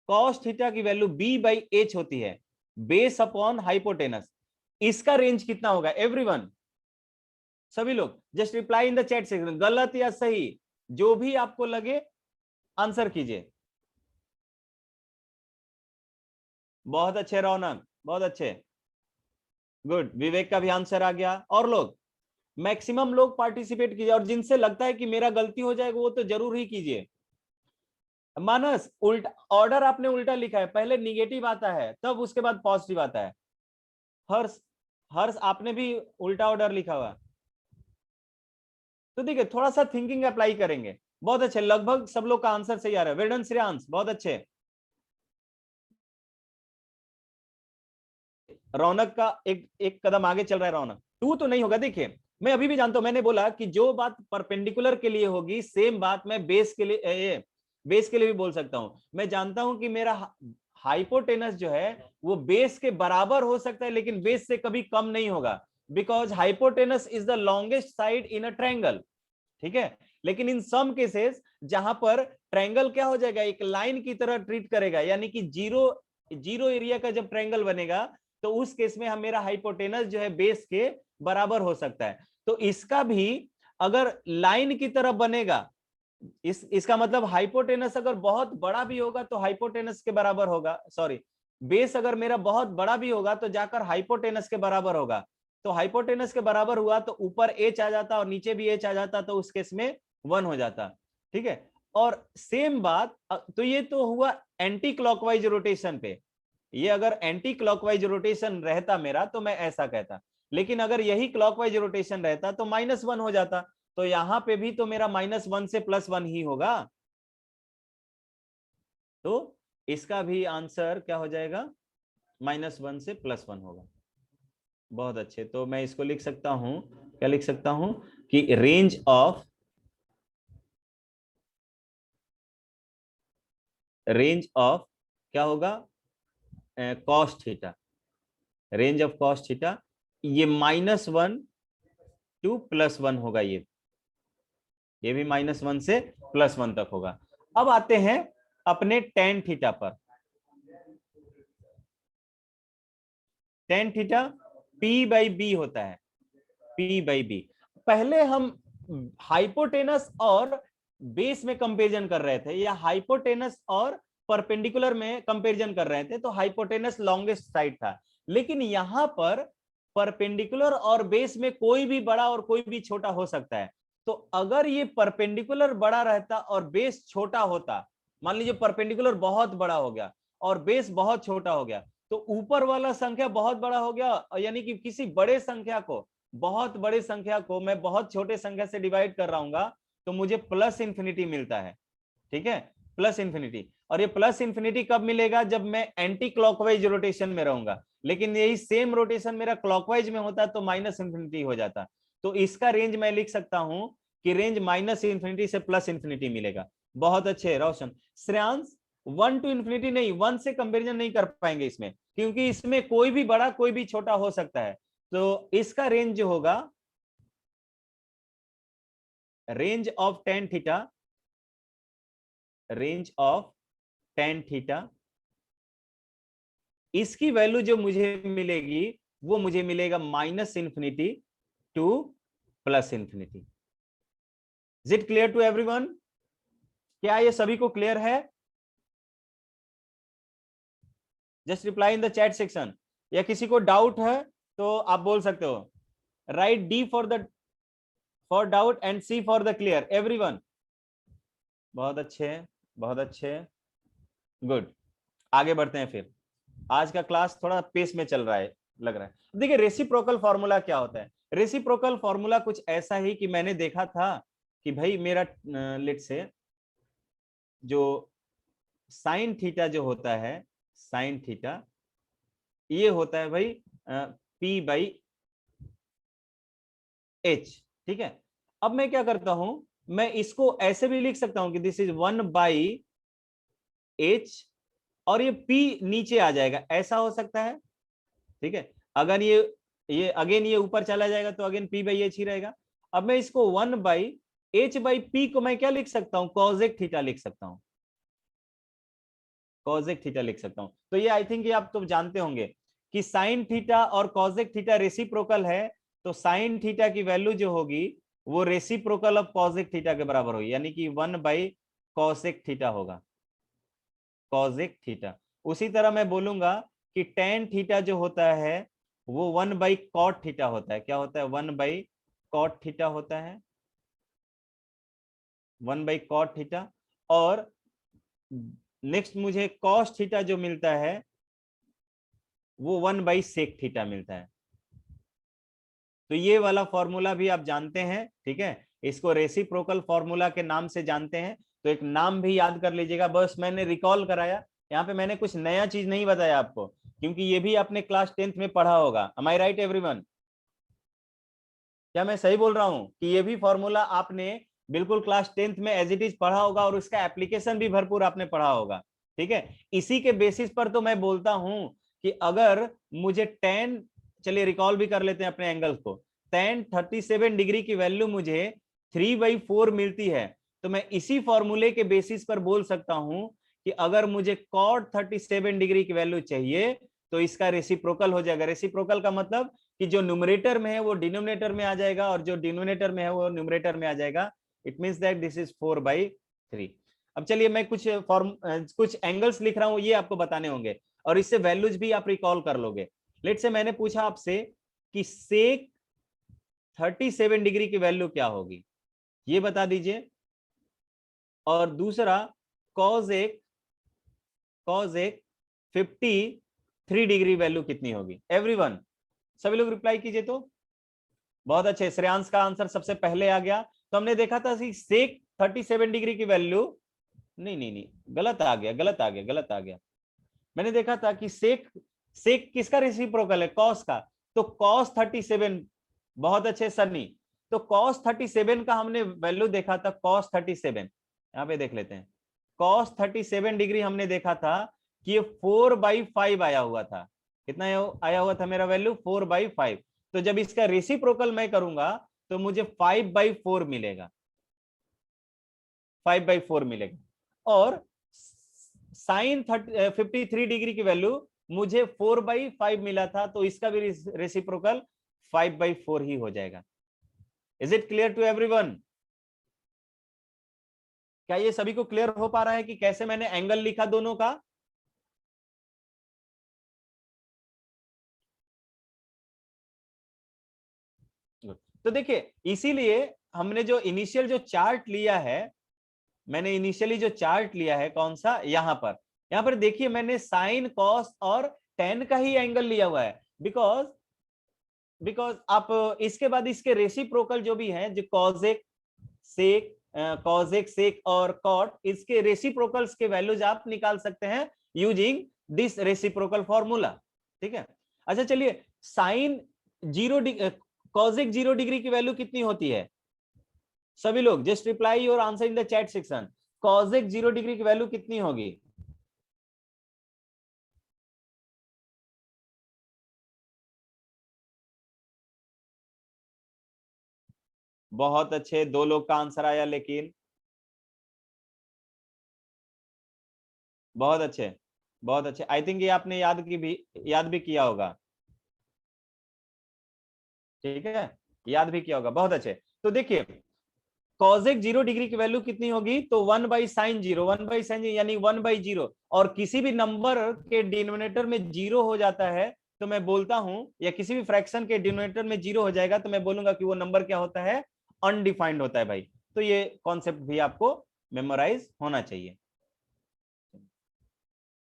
S1: cos थीटा की वैल्यू b/h होती है, बेस अपॉन हाइपोटेनस। इसका रेंज कितना होगा एवरीवन, सभी लोग just reply in the chat section, गलत या सही जो भी आपको लगे आंसर कीजिए। बहुत अच्छे रौनक, बहुत अच्छे, गुड। विवेक का भी आंसर आ गया। और लोग, मैक्सिमम लोग पार्टिसिपेट कीजिए, और जिनसे लगता है कि मेरा गलती हो जाएगा वो तो जरूर ही कीजिए। मानस, उल्टा ऑर्डर आपने उल्टा लिखा है, पहले निगेटिव आता है तब उसके बाद पॉजिटिव आता है। हर्ष, हर्ष आपने भी उल्टा ऑर्डर लिखा हुआ, तो देखिए थोड़ा सा थिंकिंग अप्लाई करेंगे। बहुत अच्छे, लगभग सब लोग का आंसर सही आ रहा है। वेडन श्रेयांश, बहुत अच्छे। रौनक का एक एक कदम आगे चल रहा है। रौनक 2 तो नहीं होगा। देखिए मैं अभी भी जानता हूं, मैंने बोला कि जो बात परपेंडिकुलर के लिए होगी सेम बात मैं बेस के लिए भी बोल सकता हूं। मैं जानता हूं कि मेरा हाइपोटेनस जो है वो बेस के बराबर हो सकता है लेकिन बेस से कभी कम नहीं होगा, because hypotenuse is the longest side in a triangle, ठीक है। लेकिन इन सम केसेस जहां पर ट्रायंगल क्या हो जाएगा, एक लाइन की तरह ट्रीट करेगा, यानी कि जीरो एरिया का जब ट्रायंगल बनेगा तो उस केस में हम मेरा हाइपोटेनस जो है बेस के बराबर हो सकता है। तो इसका भी अगर लाइन की तरह बनेगा, इसका मतलब हाइपोटेनस अगर बहुत बड़ा भी होगा तो हाइपोटेनस के बराबर होगा, सॉरी, बेस अगर मेरा बहुत बड़ा भी होगा तो जाकर हाइपोटेनस के बराबर होगा। तो हाइपोटेनस के बराबर हुआ तो ऊपर एच आ जाता और नीचे भी एच आ जाता, तो उस केस में 1 हो जाता, ठीक है। और सेम बात, तो ये तो हुआ एंटी क्लॉकवाइज रोटेशन पे, ये अगर एंटी क्लॉकवाइज रोटेशन रहता मेरा तो मैं ऐसा कहता, लेकिन अगर यही क्लॉकवाइज रोटेशन रहता तो -1 हो जाता, तो यहां पे भी तो मेरा -1 से +1 ही होगा। तो इसका भी आंसर क्या हो जाएगा, -1 से +1 होगा। बहुत अच्छे, तो मैं इसको लिख सकता हूं, क्या लिख सकता हूं कि रेंज ऑफ क्या होगा, cos theta, range of cos theta, ये -1 टू +1 होगा, ये भी -1 से +1 तक होगा। अब आते हैं अपने टेन थीटा पर। टेन थीटा P/B होता है, P/B। पहले हम हाइपोटेनस और बेस में कंपेरिजन कर रहे थे, या हाइपोटेनस और परपेंडिकुलर में कंपेरिजन कर रहे थे, तो हाइपोटेनस लॉन्गेस्ट साइड था। लेकिन यहां पर परपेंडिकुलर और बेस में कोई भी बड़ा और कोई भी छोटा हो सकता है। तो अगर ये परपेंडिकुलर बड़ा रहता और बेस छोटा होता, मान लीजिए परपेंडिकुलर बहुत बड़ा हो गया और बेस बहुत छोटा हो गया, तो ऊपर वाला संख्या बहुत बड़ा हो गया, यानी कि किसी बड़े संख्या को, बहुत बड़े संख्या को मैं बहुत छोटे संख्या से डिवाइड कर रहा हूँ तो मुझे +∞ मिलता है, ठीक है, +∞। और ये +∞ कब मिलेगा, जब मैं एंटी क्लॉकवाइज रोटेशन में रहूंगा, लेकिन यही सेम रोटेशन मेरा क्लॉकवाइज में होता तो -∞ हो जाता। तो इसका रेंज मैं लिख सकता हूं कि रेंज -∞ से +∞ मिलेगा। बहुत अच्छे रोशन। श्रेयांश 1 to ∞ नहीं, 1 से कंपेरिजन नहीं कर पाएंगे इसमें, क्योंकि इसमें कोई भी बड़ा कोई भी छोटा हो सकता है। तो इसका रेंज जो होगा, range of tan theta, range of tan theta, इसकी वैल्यू जो मुझे मिलेगी वो मुझे मिलेगा -∞ to +∞। Is it clear to everyone? क्या ये सभी को क्लियर है? Just reply in the chat section, या किसी को डाउट है तो आप बोल सकते हो। Right D for doubt and C for the clear, everyone. बहुत अच्छे, बहुत अच्छे, गुड। आगे बढ़ते हैं फिर। आज का क्लास थोड़ा पेस में चल रहा है लग रहा है। देखिए रेसिप्रोकल फॉर्मूला क्या होता है। रेसिप्रोकल फॉर्मूला कुछ ऐसा ही कि मैंने देखा था कि भाई मेरा लेट से जो साइन थीटा जो होता है, साइन थीटा ये होता है भाई P/H, ठीक है। अब मैं क्या करता हूं, मैं इसको ऐसे भी लिख सकता हूं कि दिस इज 1/H, और ये P नीचे आ जाएगा, ऐसा हो सकता है, ठीक है। अगर ये अगेन ये ऊपर चला जाएगा तो अगेन P/H ही रहेगा। अब मैं इसको 1/H/P को मैं क्या लिख सकता हूं, कॉसेक थीटा लिख सकता हूं, कॉसेक थीटा लिख सकता हूं। तो ये आई थिंक ये आप तो जानते होंगे कि साइन थीटा और कॉसेक थीटा रेसिप्रोकल है, तो साइन थीटा की वैल्यू जो होगी वो रेसिप्रोकल ऑफ कॉसेक थीटा के बराबर होगी, यानी कि 1/कॉसेक थीटा होगा, कॉसेक थीटा। उसी तरह मैं बोलूंगा कि टेन थीटा जो होता है वो 1/कॉट थीटा होता है। क्या होता है, 1/कॉट थीटा होता है, 1/कॉट थीटा। और नेक्स्ट मुझे कॉस थीटा जो मिलता है वो 1/सेक थीटा मिलता है। तो ये वाला फॉर्मूला भी आप जानते हैं, ठीक है। इसको रेसिप्रोकल फॉर्मूला के नाम से जानते हैं, तो एक नाम भी याद कर लीजिएगा। बस मैंने रिकॉल कराया, यहाँ पे मैंने कुछ नया चीज नहीं बताया आपको, क्योंकि ये भी आपने क्लास 10th में पढ़ा होगा। M I right everyone? क्या मैं सही बोल रहा हूँ कि ये भी फॉर्मूला आपने बिल्कुल क्लास 10th में एज इट इज पढ़ा होगा और उसका एप्लीकेशन भी भरपूर आपने पढ़ा होगा, ठीक है। इसी के बेसिस पर तो मैं बोलता हूं कि अगर मुझे टेन, चलिए रिकॉल भी कर लेते हैं अपने एंगल्स को, टेन 37 डिग्री की वैल्यू मुझे 3/4 मिलती है, तो मैं इसी फॉर्मूले के बेसिस पर बोल सकता हूं कि अगर मुझे कॉट 37 डिग्री की वैल्यू चाहिए तो इसका रेसिप्रोकल हो जाएगा। रेसिप्रोकल का मतलब कि जो न्यूमरेटर में है वो डिनोमिनेटर में आ जाएगा और जो डिनोमिनेटर में है वो न्यूमरेटर में आ जाएगा। It means that this is 4/3। अब चलिए मैं कुछ एंगल्स लिख रहा हूं, ये आपको बताने होंगे और इससे वैल्यूज भी आप रिकॉल कर लोगे। लेट से मैंने पूछा आपसे कि सेक 37 डिग्री की वैल्यू क्या होगी, ये बता दीजिए। और दूसरा कॉज एक 53 डिग्री वैल्यू कितनी होगी। एवरीवन, सभी लोग रिप्लाई कीजिए। तो बहुत अच्छे, श्रेयांश का आंसर सबसे पहले आ गया। तो हमने देखा था सेक 37 डिग्री की वैल्यू, नहीं नहीं नहीं, गलत आ गया, गलत आ गया, गलत आ गया। मैंने देखा था कि सेक सेक किसका रेसिप्रोकल है, कॉस का। तो कॉस 37, बहुत अच्छे सन्नी। तो कॉस 37 का हमने वैल्यू देखा था, कॉस 37 यहां पे देख लेते हैं। कॉस 37 डिग्री हमने देखा था कि ये 4/5 आया हुआ था। कितना आया हुआ था मेरा वैल्यू, 4/5। तो जब इसका रेसिप्रोकल मैं करूंगा तो मुझे 5/4 मिलेगा, 5/4 मिलेगा। और साइन 53 डिग्री की वैल्यू मुझे 4/5 मिला था, तो इसका भी रेसिप्रोकल 5/4 ही हो जाएगा। Is it clear to everyone? क्या ये सभी को क्लियर हो पा रहा है कि कैसे मैंने एंगल लिखा दोनों का? तो देखिए, इसीलिए हमने जो इनिशियल जो चार्ट लिया है, मैंने इनिशियली जो चार्ट लिया है कौन सा, यहां पर देखिए मैंने साइन कॉस और टेन का ही एंगल लिया हुआ है। बिकॉज बिकॉज आप इसके बाद इसके रेसिप्रोकल जो भी हैं, जो कॉजेक सेक, कॉजेक सेक और कॉट, इसके रेसिप्रोकल्स के वैल्यूज आप निकाल सकते हैं यूजिंग दिस रेसिप्रोकल फॉर्मूला। ठीक है। अच्छा चलिए, साइन 0 डिग्री की वैल्यू कितनी होती है? सभी लोग जस्ट रिप्लाई और answer in the chat section. Cosec 0 डिग्री की वैल्यू कितनी होगी? बहुत अच्छे, दो लोग का आंसर आया, लेकिन बहुत अच्छे, बहुत अच्छे। आई थिंक ये आपने याद भी किया होगा। ठीक है, याद भी किया होगा, बहुत अच्छे। तो देखिए, कॉजेक 0 डिग्री की वैल्यू कितनी होगी, तो 1/sin 0, 1/sin यानी 1/0। और किसी भी नंबर के डिनोमिनेटर में 0 हो जाता है तो मैं बोलता हूं, या किसी भी फ्रैक्शन के डिनोमिनेटर में 0 हो जाएगा तो मैं बोलूंगा कि वो नंबर क्या होता है, अनडिफाइंड होता है भाई। तो ये कॉन्सेप्ट भी आपको मेमोराइज होना चाहिए।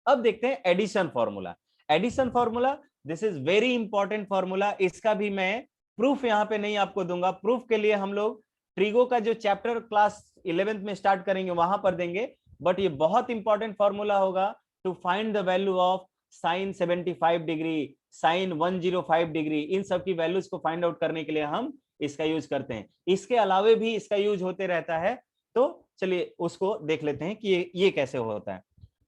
S1: अब देखते हैं addition formula. Addition formula, this is very important formula. इसका भी मैं प्रूफ यहां पे नहीं आपको दूंगा, प्रूफ के लिए हम लोग ट्रिगो का जो चैप्टर क्लास 11th में स्टार्ट करेंगे वहां पर देंगे। बट ये बहुत इंपॉर्टेंट फॉर्मूला होगा to find the value of sine 75 डिग्री, साइन 105 डिग्री, इन सब की वैल्यूज को फाइंड आउट करने के लिए हम इसका यूज करते हैं। इसके अलावे भी इसका यूज होते रहता है। तो चलिए उसको देख लेते हैं कि ये कैसे होता है।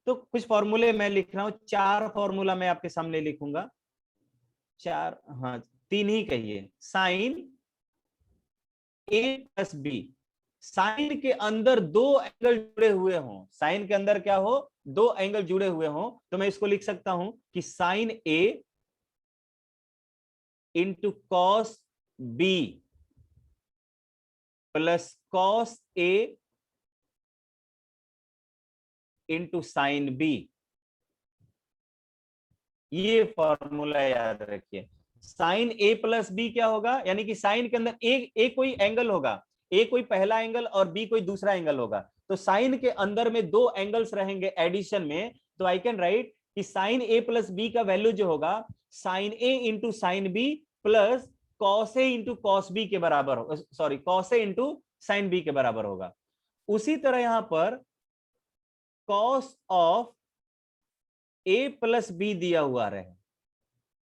S1: तो कुछ फॉर्मूले मैं लिख रहा हूं, 4 फॉर्मूला मैं आपके सामने लिखूंगा। 4, हाँ 3 ही कहिए। साइन A+B, साइन के अंदर दो एंगल जुड़े हुए हों, साइन के अंदर क्या हो, दो एंगल जुड़े हुए हों, तो मैं इसको लिख सकता हूं कि sine A into cos B plus cos A into sine B। ये फॉर्मूला याद रखिए। साइन A+B क्या होगा, यानी कि साइन के अंदर ए कोई एंगल होगा, ए कोई पहला एंगल और बी कोई दूसरा एंगल होगा। तो साइन के अंदर में दो एंगल्स रहेंगे एडिशन में, तो आई कैन राइट कि साइन A+B का वैल्यू जो होगा sine A into sine B plus cos A into cos B के बराबर होगा, sorry cos A into sine B के बराबर होगा। उसी तरह यहां पर कॉस ऑफ A+B दिया हुआ रहे,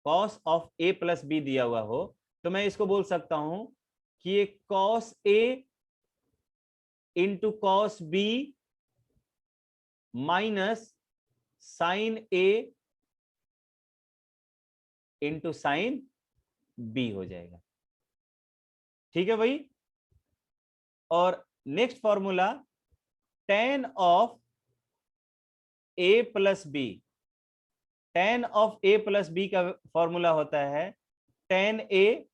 S1: कॉस ऑफ A+B दिया हुआ हो, तो मैं इसको बोल सकता हूं कि ये कॉस A into cos B minus sine A into sine B हो जाएगा। ठीक है भाई। और next formula tan of A plus B, tan of A plus B का फॉर्मूला होता है tan A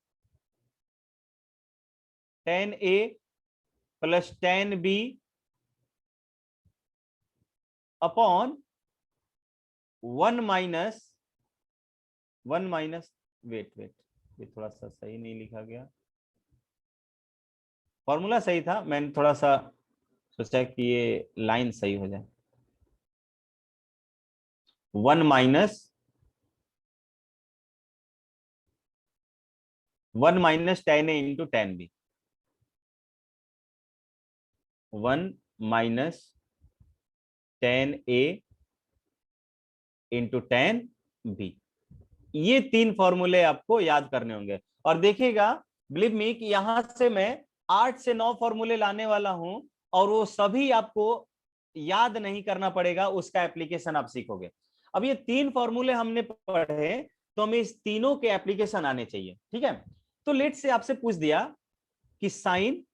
S1: plus tan B upon 1 minus wait ये थोड़ा सा सही नहीं लिखा गया, फॉर्मूला सही था, मैंने थोड़ा सा सोचा कि ये लाइन सही हो जाए। 1 minus tan A into tan B, 1 minus tan A into tan B. ये 3 फॉर्मूले आपको याद करने होंगे। और देखिएगा, बिलीव मी कि यहां से मैं 8 से 9 फॉर्मूले लाने वाला हूं और वो सभी आपको याद नहीं करना पड़ेगा, उसका एप्लीकेशन आप सीखोगे। अब ये 3 फॉर्मूले हमने पढ़े तो हमें इस तीनों के एप्लीकेशन आने चाहिए। ठीक है, तो लेट से आपसे पूछ दिया कि साइन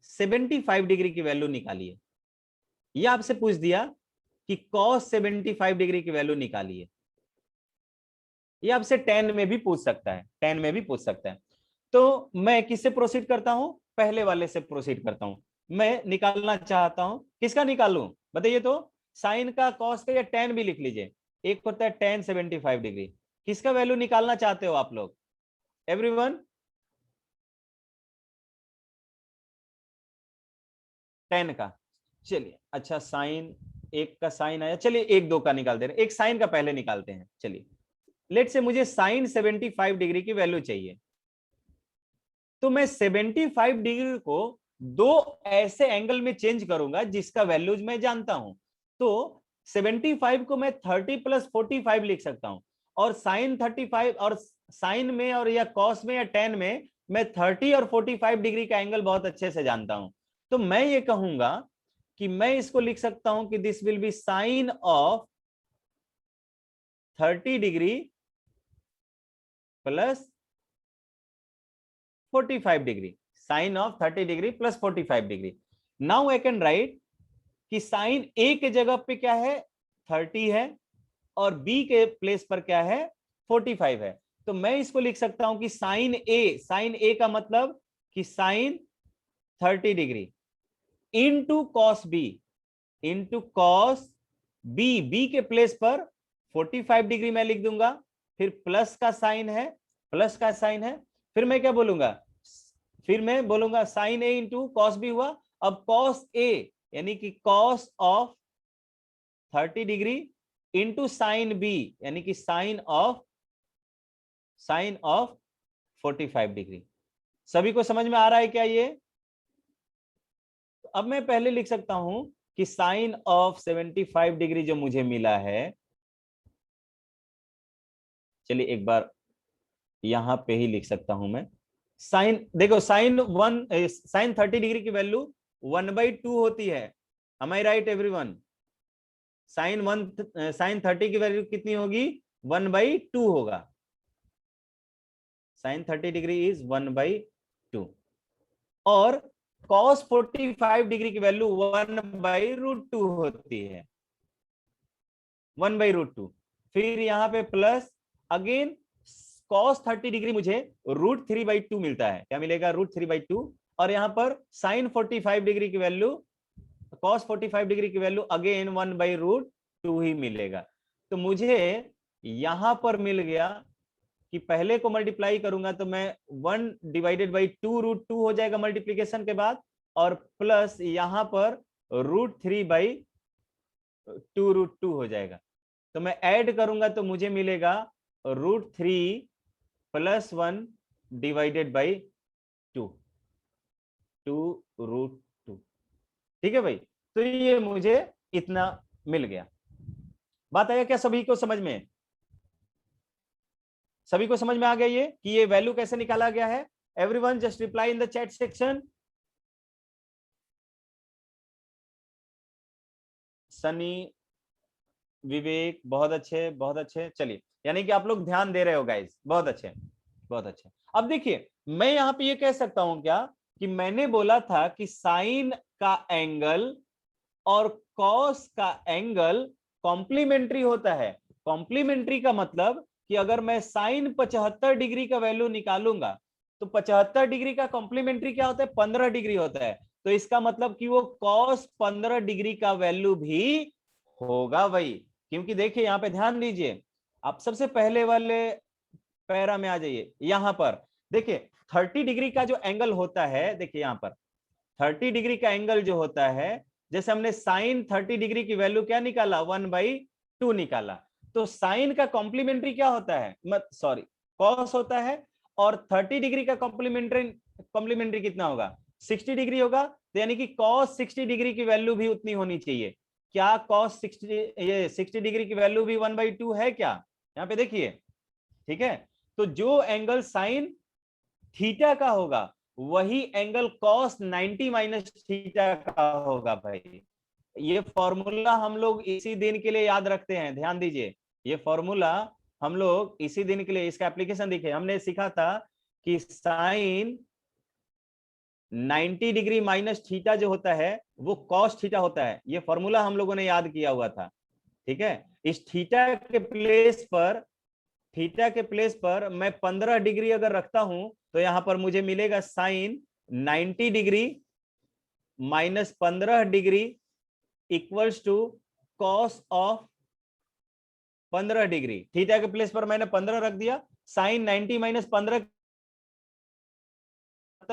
S1: 75 डिग्री की वैल्यू निकालिए, या आपसे पूछ दिया कि cos 75 डिग्री की वैल्यू निकालिए, ये आपसे tan में भी पूछ सकता है, tan में भी पूछ सकता है। तो मैं किससे प्रोसीड करता हूं? पहले वाले से प्रोसीड करता हूं। मैं निकालना चाहता हूं, किसका निकालूं बताइए तो? साइन का, cos का, या tan भी लिख लीजिए। एक होता है tan 75 डिग्री, किसका वैल्यू निकालना चाहते हो आप लोग? एवरीवन? tan का। चलिए अच्छा, साइन एक का साइन आया, चलिए एक दो का निकाल दे रहे, एक साइन का पहले निकालते हैं। चलिए लेट से मुझे साइन 75 डिग्री की वैल्यू चाहिए, तो मैं 75 डिग्री को दो ऐसे एंगल में चेंज करूंगा जिसका वैल्यूज मैं जानता हूं। तो 75 को मैं 30 प्लस 45 लिख सकता हूं, और साइन 35 और साइन में और या कॉस में या टेन में मैं 30 और 45 डिग्री का एंगल बहुत अच्छे से जानता हूं। तो मैं ये कहूंगा कि मैं इसको लिख सकता हूं कि this will be sine of 30 degree plus 45 degree, sine of 30 degree plus 45 degree. Now I can write कि साइन ए के जगह पे क्या है? 30 है, और बी के प्लेस पर क्या है? 45 है। तो मैं इसको लिख सकता हूं कि साइन ए का मतलब कि sine 30 degree into cos B, into cos B, B के प्लेस पर 45 डिग्री मैं लिख दूंगा, फिर प्लस का साइन है, प्लस का साइन है, फिर मैं क्या बोलूंगा? फिर मैं बोलूंगा sine A into cos B हुआ। अब कॉस ए यानी कि cos of 30 degree into sine B यानी कि साइन ऑफ 45 डिग्री। सभी को समझ में आ रहा है क्या ये? तो अब मैं पहले लिख सकता हूं कि साइन ऑफ 75 डिग्री जो मुझे मिला है, चलिए एक बार यहां पे ही लिख सकता हूं मैं। साइन देखो, साइन 30 डिग्री की वैल्यू 1/2 होती है। M I right everyone? Sign 30 की वैल्यू कितनी होगी? 1/2 होगा। साइन 30 डिग्री इज 1/2, और कॉस 45 डिग्री की वैल्यू 1/√2 होती है, 1/√2। फिर यहां पे प्लस अगेन कॉस 30 डिग्री मुझे √3/2 मिलता है। क्या मिलेगा? √3/2। और यहां पर साइन 45 डिग्री की वैल्यू, कॉस 45 डिग्री की वैल्यू अगेन 1/√2 ही मिलेगा। तो मुझे यहां पर मिल गया कि पहले को मल्टीप्लाई करूंगा तो मैं 1/2√2 हो जाएगा मल्टीप्लीकेशन के बाद, और प्लस यहां पर √3/2√2 हो जाएगा। तो मैं ऐड करूंगा तो मुझे मिलेगा √3 + 1 / 2 ठीक है भाई? तो ये मुझे इतना मिल गया। बात आया क्या सभी को समझ में? सभी को समझ में आ गया ये कि ये वैल्यू कैसे निकाला गया है? Everyone just reply in the chat section. Sunny, Vivek, बहुत अच्छे बहुत अच्छे। चलिए, यानी कि आप लोग ध्यान दे रहे हो गाइस, बहुत अच्छे बहुत अच्छे। अब देखिए, मैं यहाँ पे ये कह सकता हूं क्या कि मैंने बोला था कि साइन का एंगल और कॉस का एंगल कॉम्प्लीमेंट्री होता है। कॉम्प्लीमेंट्री का मतलब कि अगर मैं साइन 75 डिग्री का वैल्यू निकालूंगा तो 75 डिग्री का कॉम्प्लीमेंट्री क्या होता है, 15 डिग्री होता है। तो इसका मतलब कि वो कॉस 15 डिग्री का वैल्यू भी होगा वही। क्योंकि देखिए यहां पे ध्यान दीजिए, आप सबसे पहले वाले पैरा में आ जाइए। यहां पर देखिए 30 डिग्री का जो एंगल होता है, देखिए यहां पर 30 डिग्री का एंगल जो होता है, जैसे हमने साइन 30 डिग्री की वैल्यू क्या निकाला, 1/2 निकाला। तो साइन का कॉम्प्लीमेंट्री क्या होता है, मत सॉरी कॉस होता है। और 30 डिग्री का कॉम्प्लीमेंट्री कितना होगा, 60 डिग्री होगा। तो यानी कि कॉस 60 डिग्री की वैल्यू भी उतनी होनी चाहिए। क्या कॉस 60 ये 60 डिग्री की वैल्यू भी 1/2 है क्या, यहाँ पे देखिए। ठीक है, तो जो एंगल साइन थीटा का होगा वही एंगल कॉस 90 माइनस थीटा का होगा भाई। ये फॉर्मूला हम लोग इसी दिन के लिए याद रखते हैं, ध्यान दीजिए। ये फॉर्मूला हम लोग इसी दिन के लिए, इसका एप्लीकेशन देखिए, हमने सीखा था कि साइन 90 डिग्री माइनस थीटा जो होता है वो कॉस थीटा होता है। ये फॉर्मूला हम लोगों ने याद किया हुआ था। ठीक है, इस थीटा के प्लेस पर मैं 15 डिग्री अगर रखता हूं तो यहां पर मुझे मिलेगा sine 90 degree minus 15 degree equals to cos of 15 degree. Theta के प्लेस पर मैंने 15 रख दिया, साइन 90 माइनस 15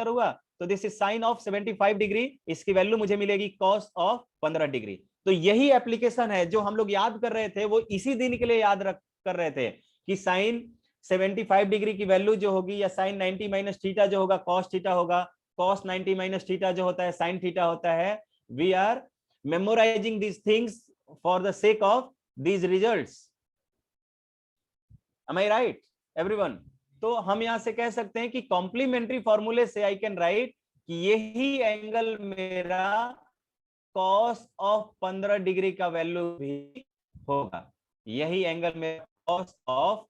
S1: हुआ, तो this is sine of 75 degree. इसकी वैल्यू मुझे मिलेगी कॉस ऑफ 15 डिग्री। तो यही एप्लीकेशन है जो हम लोग याद कर रहे थे, वो इसी दिन के लिए याद रख कर रहे थे कि साइन 75 डिग्री की वैल्यू जो होगी, या साइन 90 माइनस थीटा जो होगा कॉस थीटा होगा, कॉस 90 माइनस थीटा जो होता है साइन थीटा होता है। We are memorising these things for the sake of these results. Am I right, everyone? तो हम यहां से कह सकते हैं कि कॉम्प्लीमेंट्री फॉर्मूले से आई कैन राइट कि यही एंगल मेरा कॉस ऑफ 15 डिग्री का वैल्यू भी होगा। यही एंगल मेरा कॉस ऑफ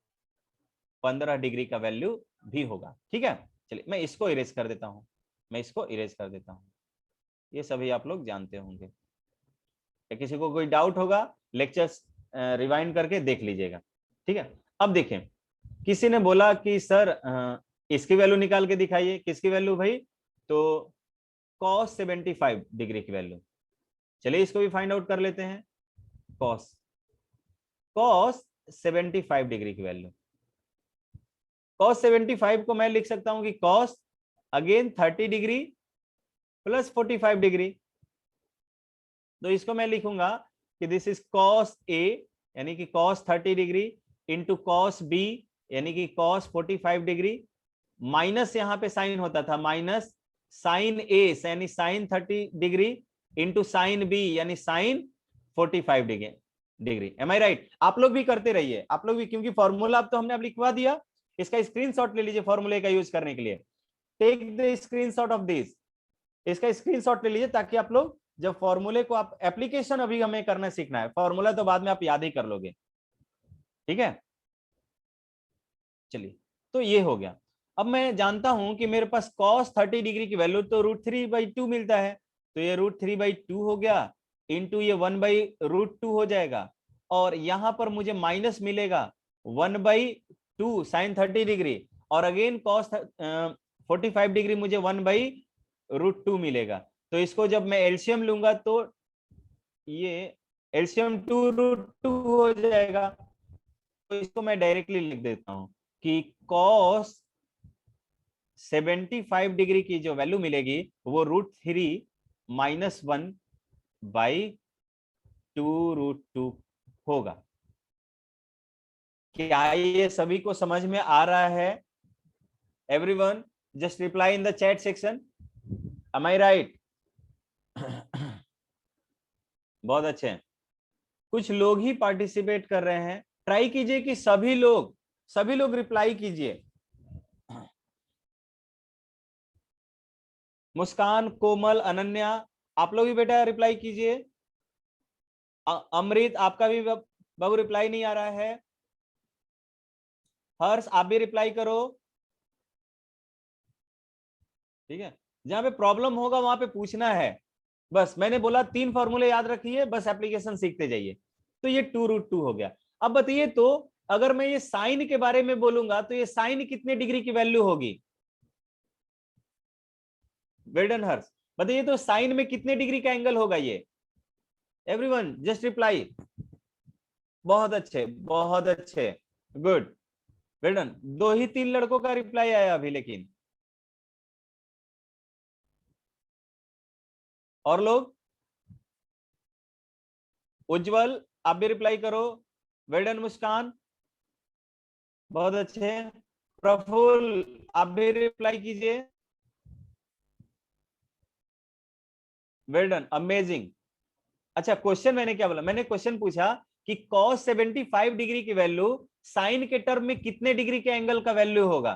S1: 15 डिग्री का वैल्यू भी होगा। ठीक है, चलिए मैं इसको इरेज कर देता हूं, मैं इसको इरेज कर देता हूं। ये सभी आप लोग जानते होंगे। या किसी को कोई डाउट होगा, लेक्चर्स रिवाइंड करके देख लीजिएगा। ठीक है, अब देखें, किसी ने बोला कि सर इसकी वैल्यू निकाल के दिखाइए। किसकी वैल्यू भाई, तो cos 75 डिग्री की वैल्यू। चलिए इसको भी फाइंड आउट कर लेते हैं। cos 75 डिग्री की वैल्यू, cos 75 को मैं लिख सकता हूं कि cos again 30 degree plus 45 degree. तो इसको मैं लिखूंगा कि दिस इज cos A यानी कि cos 30 degree into cos B यानी कि cos 45 डिग्री, माइनस यहां पे साइन होता था, माइनस साइन A यानी sine 30 degree into sine B यानी sine 45 degree. Am I right? आप लोग भी करते रहिए, आप लोग भी, क्योंकि फॉर्मूला अब तो हमने अब लिखवा दिया। इसका स्क्रीनशॉट ले लीजिए फॉर्मूले का यूज करने के लिए। Take the screenshot of this, इसका स्क्रीनशॉट ले लीजिए ताकि आप लोग जब फॉर्मूले को, आप एप्लीकेशन अभी हमें करना सीखना है, फॉर्मूला तो बाद में आप याद ही कर लोगे। ठीक है, चलिए तो ये हो गया। अब मैं जानता हूं कि मेरे पास cos 30 डिग्री की वैल्यू तो √3/2 मिलता है। तो ये √3/2 हो गया, इंटू ये 1/√2 हो जाएगा। और यहां पर मुझे माइनस मिलेगा 1/2 साइन 30 डिग्री, और अगेन cos 45 डिग्री मुझे 1/√2 मिलेगा। तो इसको जब मैं एलसीएम लूंगा तो ये एलसीएम 2√2 हो जाएगा। तो इसको मैं डायरेक्टली लिख देता हूं कि cos 75 डिग्री की जो वैल्यू मिलेगी वो √3 माइनस 1/2√2 होगा। क्या ये सभी को समझ में आ रहा है? Everyone just reply in the chat section, am I right? बहुत अच्छे हैं, कुछ लोग ही पार्टिसिपेट कर रहे हैं। ट्राई कीजिए कि सभी लोग रिप्लाई कीजिए। मुस्कान, कोमल, अनन्या, आप लोग भी बेटा रिप्लाई कीजिए। अमृत आपका भी बाबू रिप्लाई नहीं आ रहा है। हर्ष आप भी रिप्लाई करो। ठीक है, जहां पे प्रॉब्लम होगा वहां पे पूछना है। बस मैंने बोला 3 फॉर्मूले याद रखिए, बस एप्लीकेशन सीखते जाइए। तो ये 2√2 हो गया। अब बताइए तो, अगर मैं ये साइन के बारे में बोलूंगा तो ये साइन कितने डिग्री की वैल्यू होगी? वेल्डन हर्ष, बताइए तो साइन में कितने डिग्री का एंगल होगा ये? Everyone just reply. बहुत अच्छे, बहुत अच्छे, गुड, वेल्डन। 2 ही 3 लड़कों का रिप्लाई आया अभी, लेकिन और लोग? उज्जवल आप भी रिप्लाई करो। वेल्डन मुस्कान, बहुत अच्छे। प्रफुल्ल आप भी रिप्लाई कीजिए। Well done, amazing. अच्छा, क्वेश्चन मैंने क्या बोला? मैंने क्वेश्चन पूछा कि cos 75 डिग्री की वैल्यू साइन के टर्म में कितने डिग्री के एंगल का वैल्यू होगा?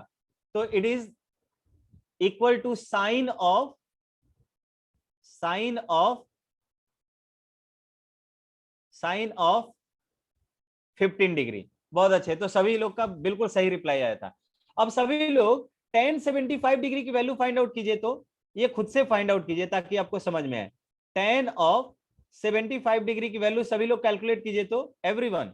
S1: तो it is equal to sine of 15 degree. बहुत अच्छे, तो सभी लोग का बिल्कुल सही रिप्लाई आया था। अब सभी लोग tan 75 डिग्री की वैल्यू फाइंड आउट कीजिए। तो ये खुद से फाइंड आउट कीजिए ताकि आपको समझ में आए। tan ऑफ 75 डिग्री की वैल्यू सभी लोग कैलकुलेट कीजिए तो, एवरीवन।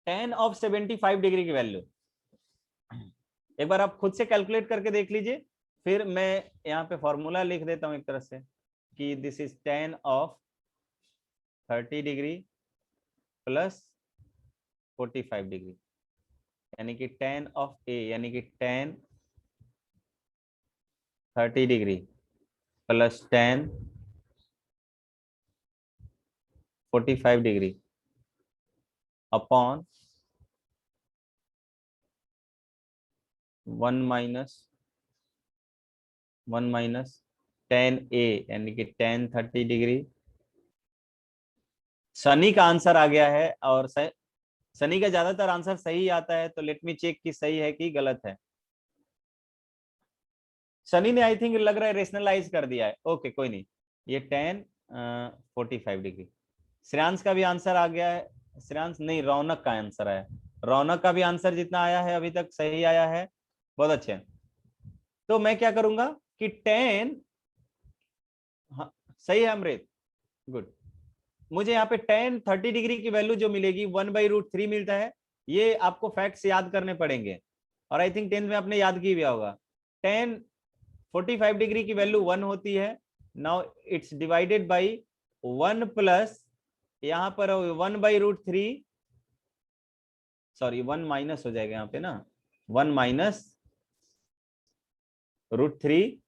S1: tan ऑफ 75 डिग्री की वैल्यू एक बार आप खुद से कैलकुलेट करके देख लीजिए। फिर मैं यहाँ पे फॉर्मूला लिख देता हूं एक तरह से कि this is tan of 30 degree plus 45 degree, यानी कि tan ऑफ ए, यानी कि tan 30 degree plus tan 45 degree upon 1 minus tan ए, यानी कि tan 30 डिग्री। सनी का आंसर आ गया है, और सनी का ज्यादातर आंसर सही आता है, तो लेट मी चेक कि सही है कि गलत है। सनी ने आई थिंक लग रहा है रेशनलाइज कर दिया है। ओके कोई नहीं, ये tan 45 डिग्री। श्रेयांश का भी आंसर आ गया है। श्रेयांश नहीं, रौनक का आंसर आया। रौनक का भी आंसर जितना आया है अभी तक सही आया है। बहुत अच्छे। तो मैं क्या करूंगा कि tan, हाँ सही है अमृत, गुड। मुझे यहाँ पे tan 30 डिग्री की वैल्यू जो मिलेगी 1/√3 मिलता है। ये आपको फैक्ट्स याद करने पड़ेंगे, और आई थिंक 10th में आपने याद की भी होगा। tan 45 डिग्री की वैल्यू 1 होती है। Now it's divided by 1 plus, यहाँ पर 1/√3, सॉरी 1 माइनस हो जाएगा यहाँ पे ना, 1 माइनस √3,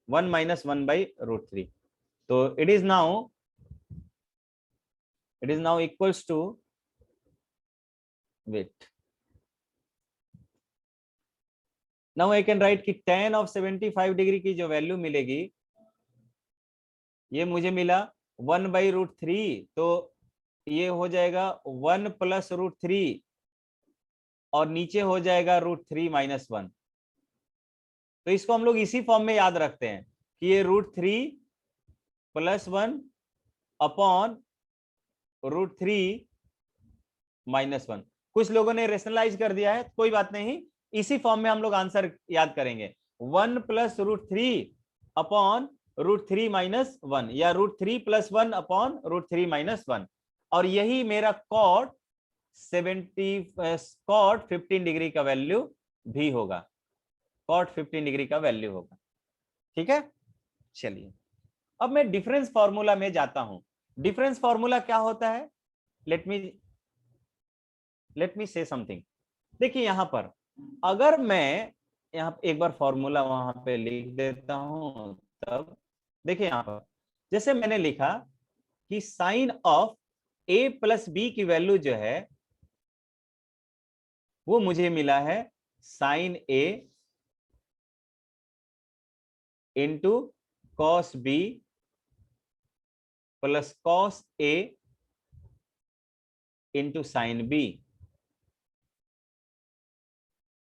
S1: 1 माइनस 1/√3। तो it is now equals to, wait, now I can write कि tan of 75 डिग्री की जो वैल्यू मिलेगी, ये मुझे मिला 1/√3, तो ये हो जाएगा 1 प्लस √3, और नीचे हो जाएगा √3 माइनस 1। तो इसको हम लोग इसी फॉर्म में याद रखते हैं कि ये √3 प्लस 1 अपॉन √3 माइनस 1। कुछ लोगों ने रेशनलाइज कर दिया है, कोई बात नहीं, इसी फॉर्म में हम लोग आंसर याद करेंगे। 1 प्लस √3 अपॉन √3 माइनस 1, या √3 प्लस 1 अपॉन √3 माइनस 1। और यही मेरा cot 15 डिग्री का वैल्यू भी होगा। cot 15 डिग्री का वैल्यू होगा। ठीक है, चलिए अब मैं डिफरेंस फॉर्मूला में जाता हूं। डिफरेंस फॉर्मूला क्या होता है? लेट मी से समथिंग। देखिए यहां पर, अगर मैं यहाँ एक बार फॉर्मूला वहां पे लिख देता हूं, तब देखिए यहां पर जैसे मैंने लिखा कि sine of a plus B की वैल्यू जो है वो मुझे मिला है sine a into cos B plus cos a into sine B.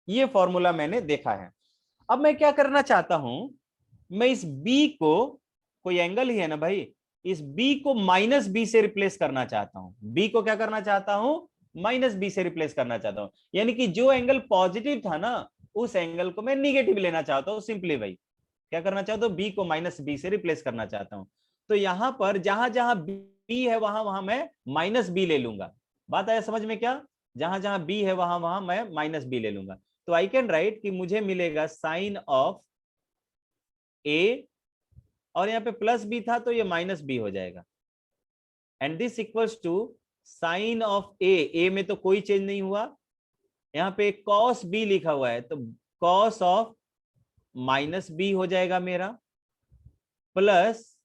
S1: ये फॉर्मूला मैंने देखा है। अब मैं क्या करना चाहता हूं, मैं इस बी को, कोई एंगल ही है ना भाई, इस बी को माइनस बी से रिप्लेस करना चाहता हूं। बी को क्या करना चाहता हूं, माइनस बी से रिप्लेस करना चाहता हूं। यानी कि जो एंगल पॉजिटिव था ना, उस एंगल को मैं निगेटिव लेना चाहता हूं। सिंपली भाई क्या करना चाहता हूं, बी को माइनस बी से रिप्लेस करना चाहता हूं। तो यहां पर जहां जहां बी है वहां वहां मैं माइनस बी ले लूंगा। बात आया समझ में क्या, जहां जहां बी है वहां वहां मैं माइनस बी ले लूंगा। तो आई कैन राइट कि मुझे मिलेगा साइन ऑफ ए, और यहाँ पे प्लस बी था तो ये माइनस बी हो जाएगा, and this equals to sine of A में तो कोई चेंज नहीं हुआ, यहाँ पे कॉस बी लिखा हुआ है तो कॉस ऑफ माइनस बी हो जाएगा मेरा, प्लस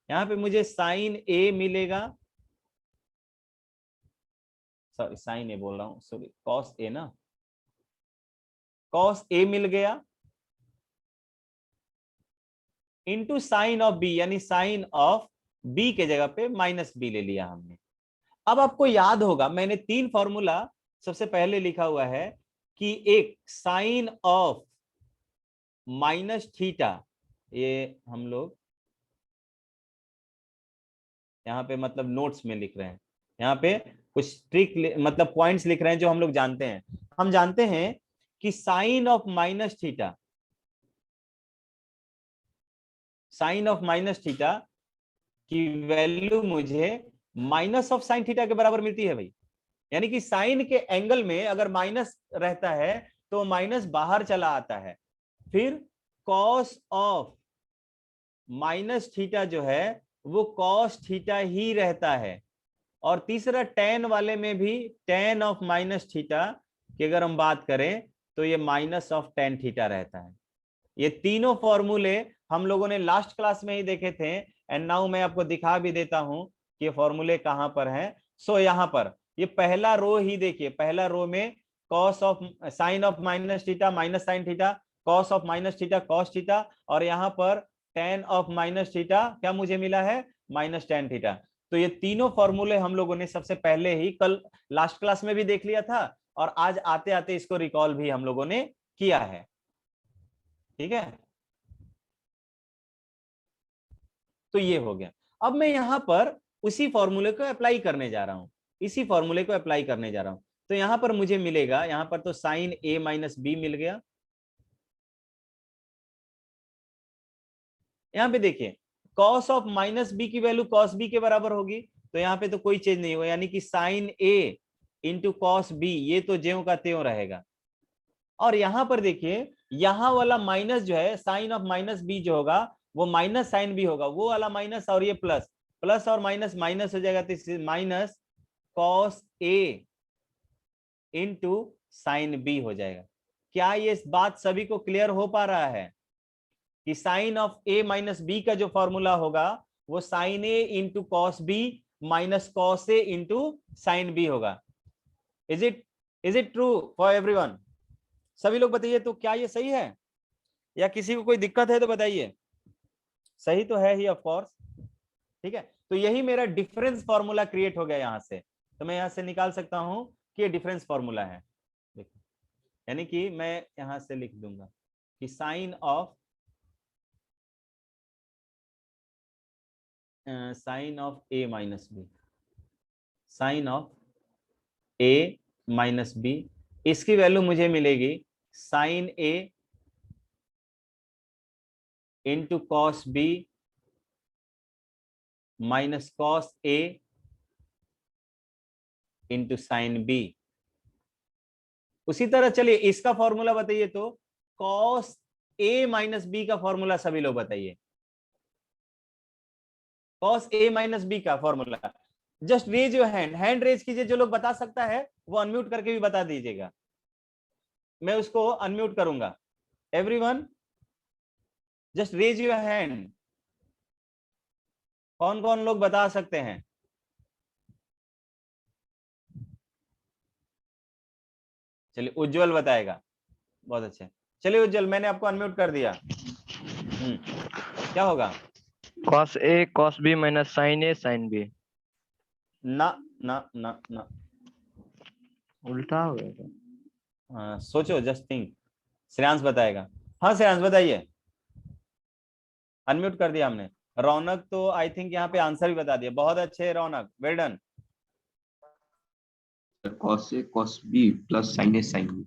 S1: यहाँ पे मुझे साइन ए मिलेगा, सॉरी साइन ए बोल रहा हूं, सॉरी कॉस ए ना, कॉस ए मिल गया इंटू साइन ऑफ बी, यानी साइन ऑफ बी के जगह पे माइनस बी ले लिया हमने। अब आपको याद होगा मैंने तीन फॉर्मूला सबसे पहले लिखा हुआ है कि एक साइन ऑफ माइनस थीटा, ये हम लोग यहाँ पे मतलब नोट्स में लिख रहे हैं, यहाँ पे कुछ ट्रिक मतलब पॉइंट्स लिख रहे हैं जो हम लोग जानते हैं। हम जानते हैं कि sine of minus theta, sine of minus theta की वैल्यू मुझे माइनस ऑफ साइन थीटा के बराबर मिलती है भाई। यानी कि साइन के एंगल में अगर माइनस रहता है तो माइनस बाहर चला आता है। फिर कॉस ऑफ माइनस थीटा जो है वो कॉस थीटा ही रहता है। और तीसरा टेन वाले में भी टेन ऑफ माइनस थीटा की अगर हम बात करें तो ये माइनस ऑफ टेन थीटा रहता है। ये तीनों फॉर्मूले हम लोगों ने लास्ट क्लास में ही देखे थे, एंड नाउ मैं आपको दिखा भी देता हूं कि ये फॉर्मूले कहां पर हैं। सो यहां पर ये पहला रो ही देखिए, पहला रो में cos of sine of minus theta minus sine theta, cos of minus theta cos theta, और यहां पर टेन ऑफ माइनस थीटा क्या मुझे मिला है, माइनस टेन थीटा। तो ये तीनों फॉर्मूले हम लोगों ने सबसे पहले ही कल लास्ट क्लास में भी देख लिया था, और आज आते आते इसको रिकॉल भी हम लोगों ने किया है। ठीक है, तो ये हो गया। अब मैं यहां पर उसी फॉर्मूले को अप्लाई करने जा रहा हूं, इसी फॉर्मूले को अप्लाई करने जा रहा हूं। तो यहां पर मुझे मिलेगा, यहां पर तो साइन ए माइनस बी मिल गया। यहां पे देखिए कॉस ऑफ माइनस बी की वैल्यू कॉस बी के बराबर होगी, तो यहां पे तो कोई चेंज नहीं हुआ, यानी कि sine A into cos B, ये तो ज्यों का त्यों रहेगा। और यहां पर देखिए यहां वाला माइनस जो है, साइन ऑफ माइनस बी जो होगा वो माइनस साइन बी होगा, वो वाला माइनस, और ये प्लस, प्लस और माइनस माइनस हो जाएगा, तो minus cos A into sine B हो जाएगा। क्या ये बात सभी को क्लियर हो पा रहा है कि sine of A minus B का जो फॉर्मूला होगा वो sine A into cos B minus cos A into sine B होगा। Is it true for everyone? सभी लोग बताइए तो क्या ये सही है, या किसी को कोई दिक्कत है तो बताइए। सही तो है ही ऑफ कोर्स। ठीक है, तो यही मेरा डिफरेंस फॉर्मूला क्रिएट हो गया यहां से। तो मैं यहां से निकाल सकता हूं कि ये डिफरेंस फॉर्मूला है। देखो, यानी कि मैं यहां से लिख दूंगा कि sine of A minus B, sine of A minus B, इसकी वैल्यू मुझे मिलेगी sine A into cos B minus cos A into sine B. उसी तरह चलिए इसका फॉर्मूला बताइए, तो कॉस ए माइनस बी का फॉर्मूला सभी लोग बताइए। कॉस ए माइनस बी का formula, just raise your hand, hand raise कीजिए, जो लोग बता सकता है वो अनम्यूट करके भी बता दीजिएगा, मैं उसको अनम्यूट करूंगा। Everyone just raise your hand, कौन कौन लोग बता सकते हैं? चलिए उज्जवल बताएगा, बहुत अच्छे। चलिए उज्जवल मैंने आपको अनम्यूट कर दिया। क्या होगा?
S2: Cos A cos B minus sine A sine B.
S1: ना ना ना ना,
S2: उल्टा हो गया।
S1: सोचो, जस्ट थिंक। श्रेयांश बताएगा। हाँ श्रेयांश बताइए। अनम्यूट कर दिया हमने। रौनक तो आई थिंक यहाँ पे आंसर भी बता दिया। बहुत अच्छे Raunak, well done.
S2: cos A cos B plus sin A sin B।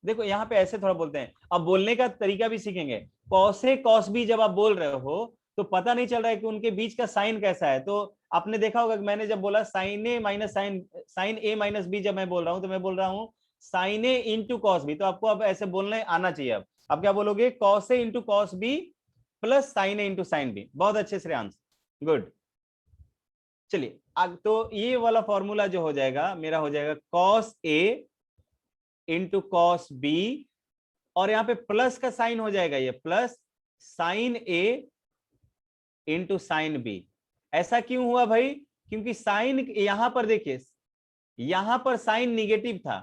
S1: देखो यहाँ पे ऐसे थोड़ा बोलते हैं, अब बोलने का तरीका भी सीखेंगे। कॉस ए कॉस बी जब आप बोल रहे हो तो पता नहीं चल रहा है कि उनके बीच का साइन कैसा है। तो आपने देखा होगा कि मैंने जब बोला साइन ए माइनस साइन ए माइनस बी, जब मैं बोल रहा हूं तो मैं बोल रहा हूँ sign A into cos B. तो आपको अब ऐसे बोलने आना चाहिए। अब क्या बोलोगे? Cos A into cos B plus sine A into sine B. बहुत अच्छे श्रेयांश, गुड। चलिए तो ये वाला फॉर्मूला जो हो जाएगा मेरा, हो जाएगा cos A into cos B, और यहां पे प्लस का साइन हो जाएगा, ये plus sine A into sine B. ऐसा क्यों हुआ भाई? क्योंकि साइन यहां पर देखिए, यहां पर साइन निगेटिव था,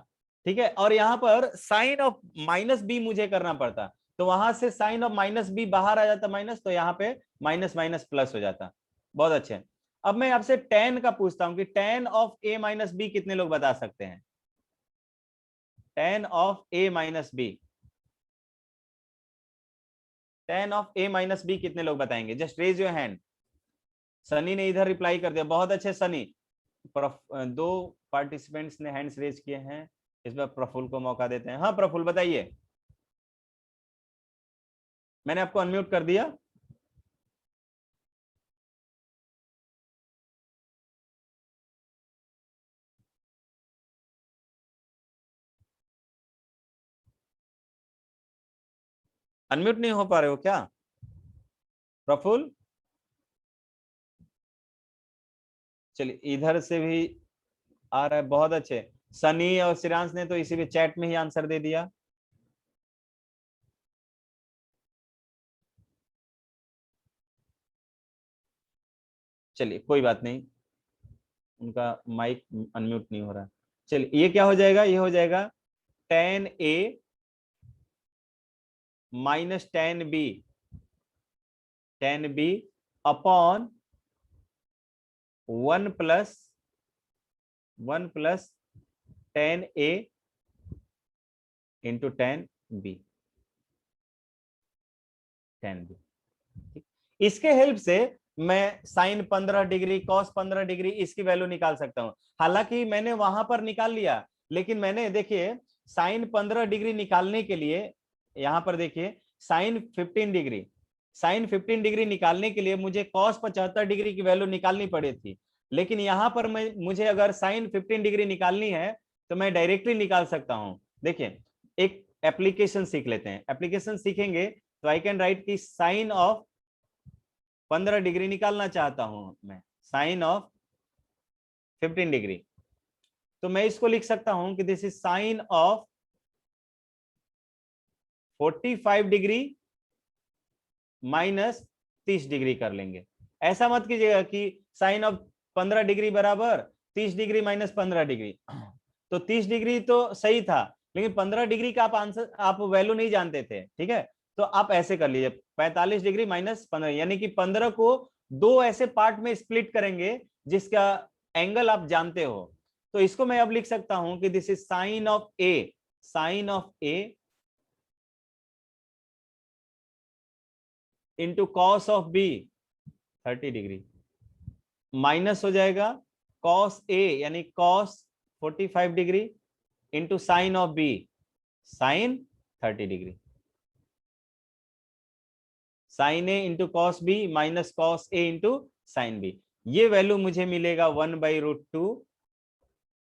S1: ठीक है, और यहां पर साइन ऑफ माइनस बी मुझे करना पड़ता, तो वहां से साइन ऑफ माइनस बी बाहर आ जाता माइनस, तो यहां पे माइनस माइनस प्लस हो जाता। बहुत अच्छे। अब मैं आपसे टेन का पूछता हूं कि tan of A minus B कितने लोग बता सकते हैं? Tan of A minus B, tan of A minus B कितने लोग बताएंगे? Just raise your hand. Sunny ने इधर रिप्लाई कर दिया, बहुत अच्छे सनी। दो पार्टिसिपेंट्स ने हैंड्स रेज किए हैं, इस बार प्रफुल्ल को मौका देते हैं। हाँ प्रफुल्ल बताइए, मैंने आपको अनम्यूट कर दिया। अनम्यूट नहीं हो पा रहे हो क्या प्रफुल्ल? चलिए इधर से भी आ रहा है, बहुत अच्छे। सनी और श्रेयांश ने तो इसी में चैट में ही आंसर दे दिया। चलिए कोई बात नहीं, उनका माइक अनम्यूट नहीं हो रहा। चलिए ये क्या हो जाएगा? ये हो जाएगा tan A minus tan B, tan B upon one plus tan A into tan B, tan B. इसके हेल्प से मैं साइन 15 डिग्री कॉस 15 डिग्री इसकी वैल्यू निकाल सकता हूं। हालांकि मैंने वहां पर निकाल लिया, लेकिन मैंने देखिए साइन 15 डिग्री निकालने के लिए, यहां पर देखिए साइन 15 डिग्री, साइन 15 डिग्री निकालने के लिए मुझे कॉस 75 डिग्री की वैल्यू निकालनी पड़ी थी। लेकिन यहां पर मुझे अगर साइन 15 डिग्री निकालनी है तो मैं डायरेक्टली निकाल सकता हूं। देखिए एक एप्लीकेशन सीख लेते हैं। एप्लीकेशन सीखेंगे तो आई कैन राइट की साइन ऑफ 15 डिग्री निकालना चाहता हूं मैं, साइन ऑफ 15 डिग्री, तो मैं इसको लिख सकता हूं कि this is sine of 45 degree minus 30 degree कर लेंगे। ऐसा मत कीजिएगा कि साइन ऑफ 15 डिग्री बराबर 30 डिग्री माइनस 15 डिग्री। तो 30 डिग्री तो सही था, लेकिन 15 डिग्री का आप आंसर, आप वैल्यू नहीं जानते थे, ठीक है। तो आप ऐसे कर लीजिए 45 डिग्री माइनस 15, यानी कि 15 को दो ऐसे पार्ट में स्प्लिट करेंगे जिसका एंगल आप जानते हो। तो इसको मैं अब लिख सकता हूं कि this is sine of A, sine of A into cos of B 30 degree, minus हो जाएगा कॉस ए यानी cos 45 degree into sine of B sine 30 degree, sine A into cos B minus cos A into sine B. ये वैल्यू मुझे मिलेगा 1/√2,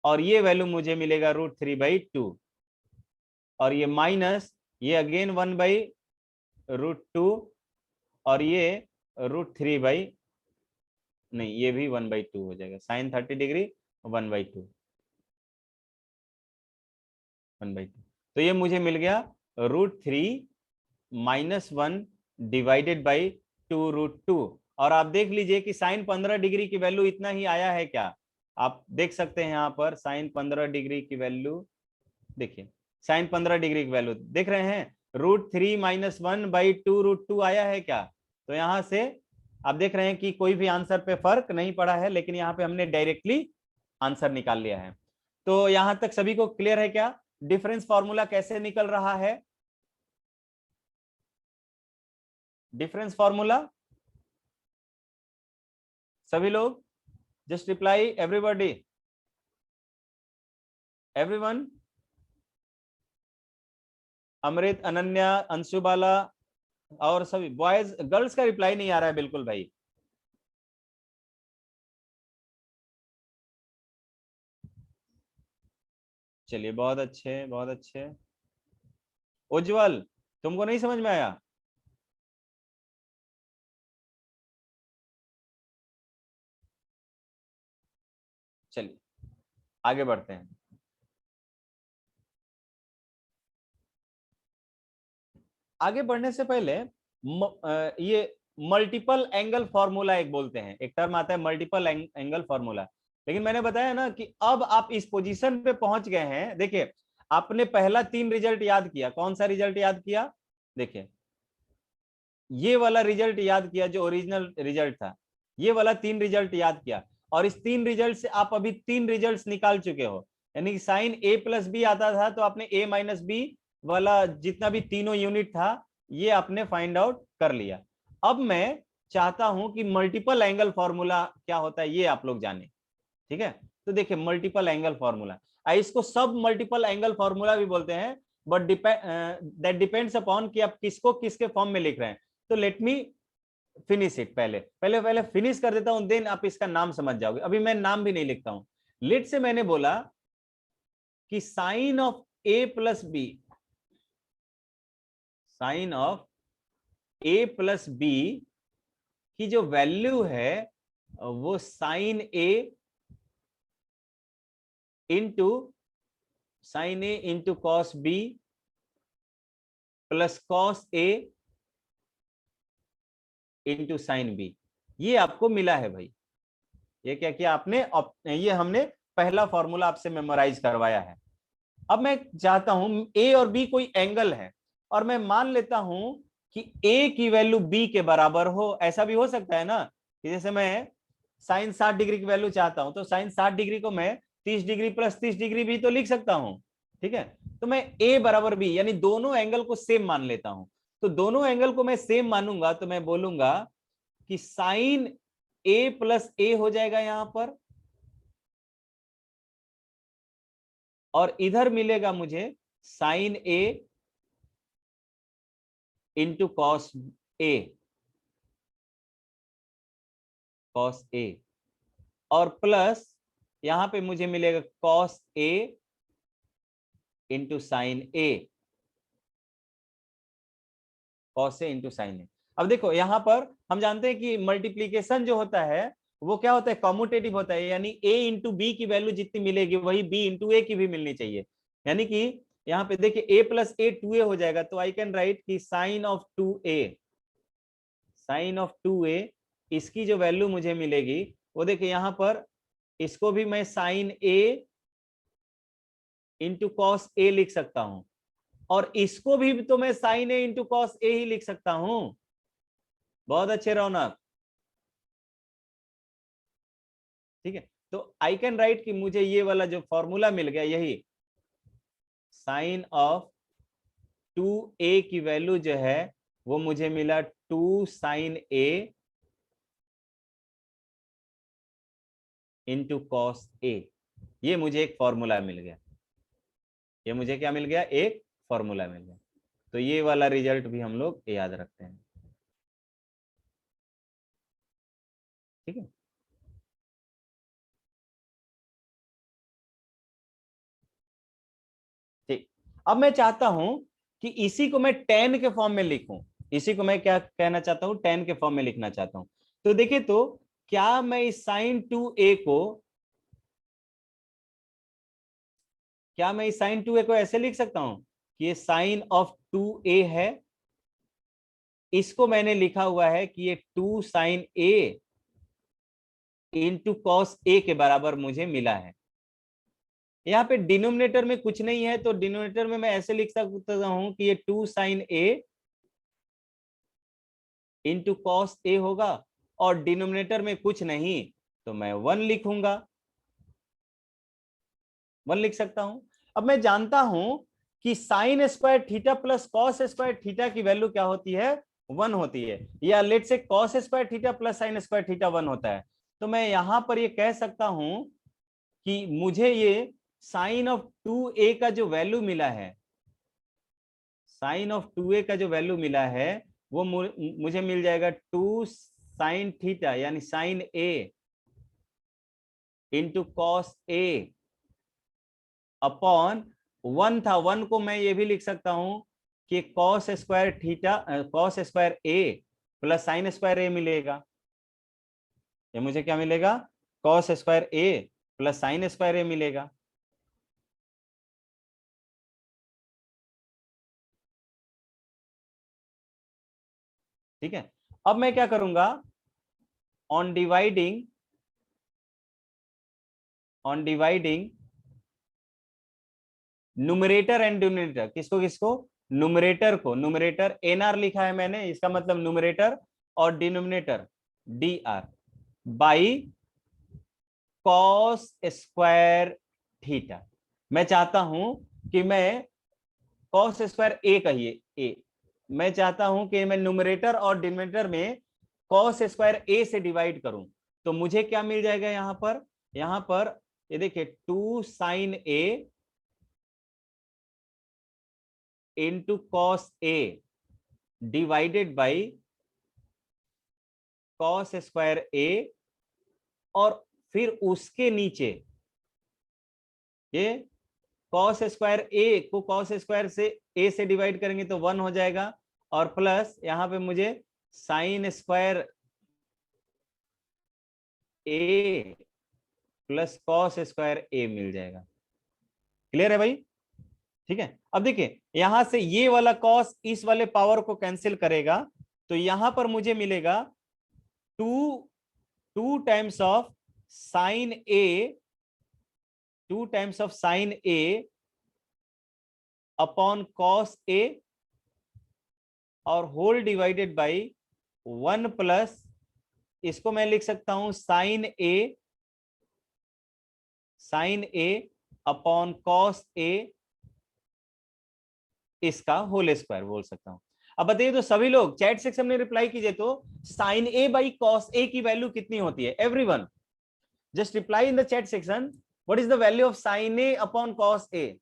S1: और ये वैल्यू मुझे मिलेगा √3/2, और ये माइनस ये अगेन 1/√2, और ये √3 नहीं, ये भी 1/2 हो जाएगा। Sine 30 degree 1/2, 1/2। तो ये मुझे मिल गया √3 -1 डिवाइडेड बाई 2√2। और आप देख लीजिए कि साइन 15 डिग्री की वैल्यू इतना ही आया है क्या? आप देख सकते हैं यहाँ पर साइन 15 डिग्री की वैल्यू, देखिए साइन 15 डिग्री की वैल्यू देख रहे हैं, √3 - 1/2√2 आया है क्या? तो यहां से आप देख रहे हैं कि कोई भी आंसर पे फर्क नहीं पड़ा है, लेकिन यहाँ पे हमने डायरेक्टली आंसर निकाल लिया है। तो यहां तक सभी को क्लियर है क्या? डिफरेंस फॉर्मूला कैसे निकल रहा है? डिफरेंस फॉर्मूला सभी लोग जस्ट रिप्लाई एवरीबॉडी, एवरीवन, अमृत, अनन्या, अंशुबाला और सभी बॉयज, गर्ल्स का रिप्लाई नहीं आ रहा है बिल्कुल भाई। चलिए बहुत अच्छे, बहुत अच्छे। उज्जवल, तुमको नहीं समझ में आया? चलिए आगे बढ़ते हैं। आगे बढ़ने से पहले ये मल्टीपल एंगल फॉर्मूला एक बोलते हैं, एक टर्म आता है मल्टीपल एंगल फॉर्मूला। लेकिन मैंने बताया ना कि अब आप इस पोजीशन पे पहुंच गए हैं। देखिए आपने पहला 3 रिजल्ट याद किया, कौन सा रिजल्ट याद किया? देखिए ये वाला रिजल्ट याद किया जो ओरिजिनल रिजल्ट था, ये वाला 3 रिजल्ट याद किया, और इस 3 रिजल्ट से आप अभी 3 रिजल्ट निकाल चुके हो। यानी कि साइन ए प्लस बी आता था तो आपने ए माइनस बी वाला जितना भी तीनों यूनिट था ये आपने फाइंड आउट कर लिया। अब मैं चाहता हूं कि मल्टीपल एंगल फॉर्मूला क्या होता है ये आप लोग जाने। ठीक है, तो देखिए मल्टीपल एंगल फॉर्मूला, इसको सब मल्टीपल एंगल फॉर्मूला भी बोलते हैं, बट दैट डिपेंड्स अपॉन कि आप किसको किसके फॉर्म में लिख रहे हैं। तो लेट मी फिनिश इट, पहले पहले पहले फिनिश कर देता हूं, देन आप इसका नाम समझ जाओगे। अभी मैं नाम भी नहीं लिखता हूं। लेट से मैंने बोला कि sine of A plus B, sine of A plus B की जो वैल्यू है वो sine A into sine A into cos B plus cos A into sine B, ये आपको मिला है भाई। ये क्या किया आपने? ये हमने पहला फॉर्मूला आपसे मेमोराइज करवाया है। अब मैं चाहता हूं ए और बी कोई एंगल है, और मैं मान लेता हूं कि ए की वैल्यू बी के बराबर हो। ऐसा भी हो सकता है ना कि जैसे मैं साइन 60 डिग्री की वैल्यू चाहता हूं तो साइन 60 डिग्री को मैं 30 डिग्री प्लस 30 डिग्री भी तो लिख सकता हूं। ठीक है, तो मैं ए बराबर बी यानी दोनों एंगल को सेम मान लेता हूं। तो दोनों एंगल को मैं सेम मानूंगा तो मैं बोलूंगा कि साइन ए प्लस ए हो जाएगा यहां पर, और इधर मिलेगा मुझे sign A into cos A, cos A, और प्लस यहां पे मुझे मिलेगा cos A into sine A, cos A into sine ए। अब देखो यहां पर हम जानते हैं कि मल्टीप्लीकेशन जो होता है वो क्या होता है? कॉम्यूटेटिव होता है, यानी ए इंटू बी की वैल्यू जितनी मिलेगी वही बी इंटू ए की भी मिलनी चाहिए। यानी कि यहाँ पे देखिए ए प्लस ए 2a हो जाएगा, तो आई कैन राइट कि sine of 2a, sine of 2a इसकी जो वैल्यू मुझे मिलेगी वो देखिए यहां पर, इसको भी मैं साइन ए इंटू कॉस ए लिख सकता हूं, और इसको भी तो मैं साइन ए इंटू कॉस ए ही लिख सकता हूं। बहुत अच्छे रौनक, ठीक है। तो आई कैन राइट कि मुझे ये वाला जो फॉर्मूला मिल गया यही साइन ऑफ 2a की वैल्यू जो है वो मुझे मिला 2 साइन ए इंटू कॉस ए। ये मुझे एक फॉर्मूला मिल गया, ये मुझे क्या मिल गया? एक फॉर्मूला मिल गया। तो ये वाला रिजल्ट भी हम लोग याद रखते हैं। ठीक है, ठीक। अब मैं चाहता हूं कि इसी को मैं tan के फॉर्म में लिखूं, इसी को मैं क्या कहना चाहता हूं? tan के फॉर्म में लिखना चाहता हूं। तो देखिए, तो क्या मैं इस साइन 2a को, क्या मैं इस साइन 2a को ऐसे लिख सकता हूं कि ये साइन ऑफ 2a है, इसको मैंने लिखा हुआ है कि ये 2 साइन a इंटू कॉस ए के बराबर मुझे मिला है। यहाँ पे डिनोमिनेटर में कुछ नहीं है तो डिनोमिनेटर में मैं ऐसे लिख सकता हूं कि ये 2 साइन ए इंटू कॉस ए होगा, और डिनोमिनेटर में कुछ नहीं तो मैं 1 लिखूंगा। 1 लिख सकता हूं। अब मैं जानता हूं कि sine square theta plus cos square theta की वैल्यू क्या होती है, 1 होती है, या लेट से cos square theta plus sine square theta 1 होता है। तो मैं यहां पर ये कह सकता हूं कि मुझे ये साइन ऑफ 2a का जो वैल्यू मिला है, साइन ऑफ 2a का जो वैल्यू मिला है वो मुझे मिल जाएगा 2 साइन थीटा यानी sine a into cos a upon 1 था, 1 को मैं ये भी लिख सकता हूं कि cos square theta cos square a plus sine square a मिलेगा। ये मुझे क्या मिलेगा, cos square a plus sine square a मिलेगा। ठीक है, अब मैं क्या करूंगा, on dividing numerator and denominator, किसको किसको, न्यूमरेटर को, न्यूमरेटर एनआर लिखा है मैंने, इसका मतलब न्यूमरेटर, और denominator D R by cos square theta. मैं चाहता हूं कि मैं कॉस स्क्वायर ए कहिए ए, मैं चाहता हूं कि मैं न्यूमरेटर और डिनोमिनेटर में कॉस स्क्वायर ए से डिवाइड करूं। तो मुझे क्या मिल जाएगा यहां पर ये देखिए 2 sine A into cos A divided by cos square A, और फिर उसके नीचे ये कॉस स्क्वायर ए को कॉस स्क्वायर से ए से डिवाइड करेंगे तो 1 हो जाएगा, और प्लस यहां पे मुझे साइन स्क्वायर ए प्लस कॉस स्क्वायर ए मिल जाएगा। क्लियर है भाई? ठीक है, अब देखिए यहां से ये वाला कॉस इस वाले पावर को कैंसिल करेगा, तो यहां पर मुझे मिलेगा 2 times of sine A, 2 times of sine A upon cos A, और होल डिवाइडेड बाई 1 प्लस, इसको मैं लिख सकता हूं साइन ए अपॉन कॉस ए, इसका होल स्क्वायर बोल सकता हूं। अब बताइए तो सभी लोग चैट सेक्शन में रिप्लाई कीजिए, तो sine A by cos A की वैल्यू कितनी होती है? Everyone just reply in the chat section, what is the value of sine A upon cos A?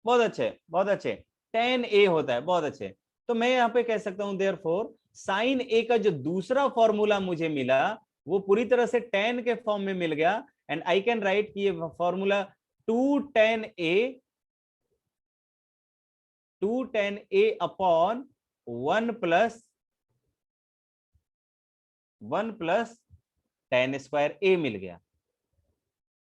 S1: बहुत अच्छे, बहुत अच्छे, tan a होता है, बहुत अच्छे। तो मैं यहां पे कह सकता हूं देयरफॉर साइन a का जो दूसरा फॉर्मूला मुझे मिला वो पूरी तरह से tan के फॉर्म में मिल गया, एंड आई कैन राइट कि ये formula 2 tan a upon 1 plus tan square a मिल गया।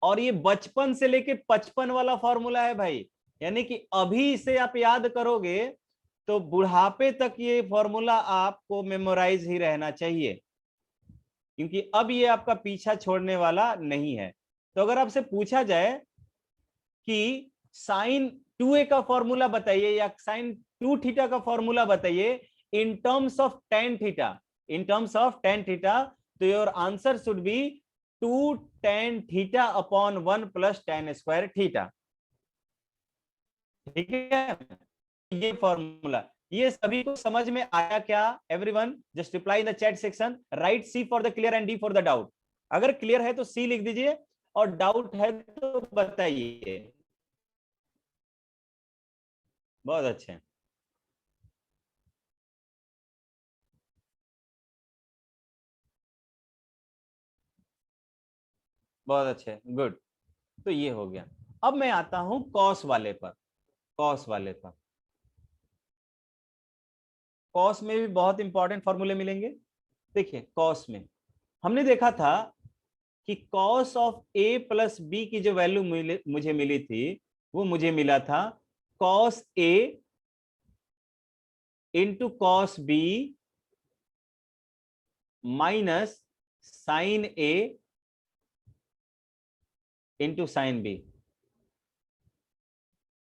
S1: और ये बचपन से लेके 55 वाला फॉर्मूला है भाई, यानी कि अभी इसे आप याद करोगे तो बुढ़ापे तक ये फॉर्मूला आपको मेमोराइज ही रहना चाहिए, क्योंकि अब ये आपका पीछा छोड़ने वाला नहीं है। तो अगर आपसे पूछा जाए कि साइन 2a का फॉर्मूला बताइए या साइन 2 थीटा का फॉर्मूला बताइए in terms of tan theta, तो your answer should be 2 tan theta upon 1 plus tan square theta. ठीक है, ये फॉर्मूला, ये सभी को समझ में आया क्या? Everyone just reply in the chat section, write C for the clear and D for the doubt. अगर क्लियर है तो सी लिख दीजिए, और डाउट है तो बताइए। बहुत अच्छे, बहुत अच्छे, गुड। तो ये हो गया। अब मैं आता हूं कॉस वाले पर। कॉस में भी बहुत इंपॉर्टेंट फॉर्मूले मिलेंगे। देखिए कॉस में हमने देखा था कि cos of A plus B की जो वैल्यू मुझे मिली थी वो मुझे मिला था cos A into cos B minus sine A into sine B.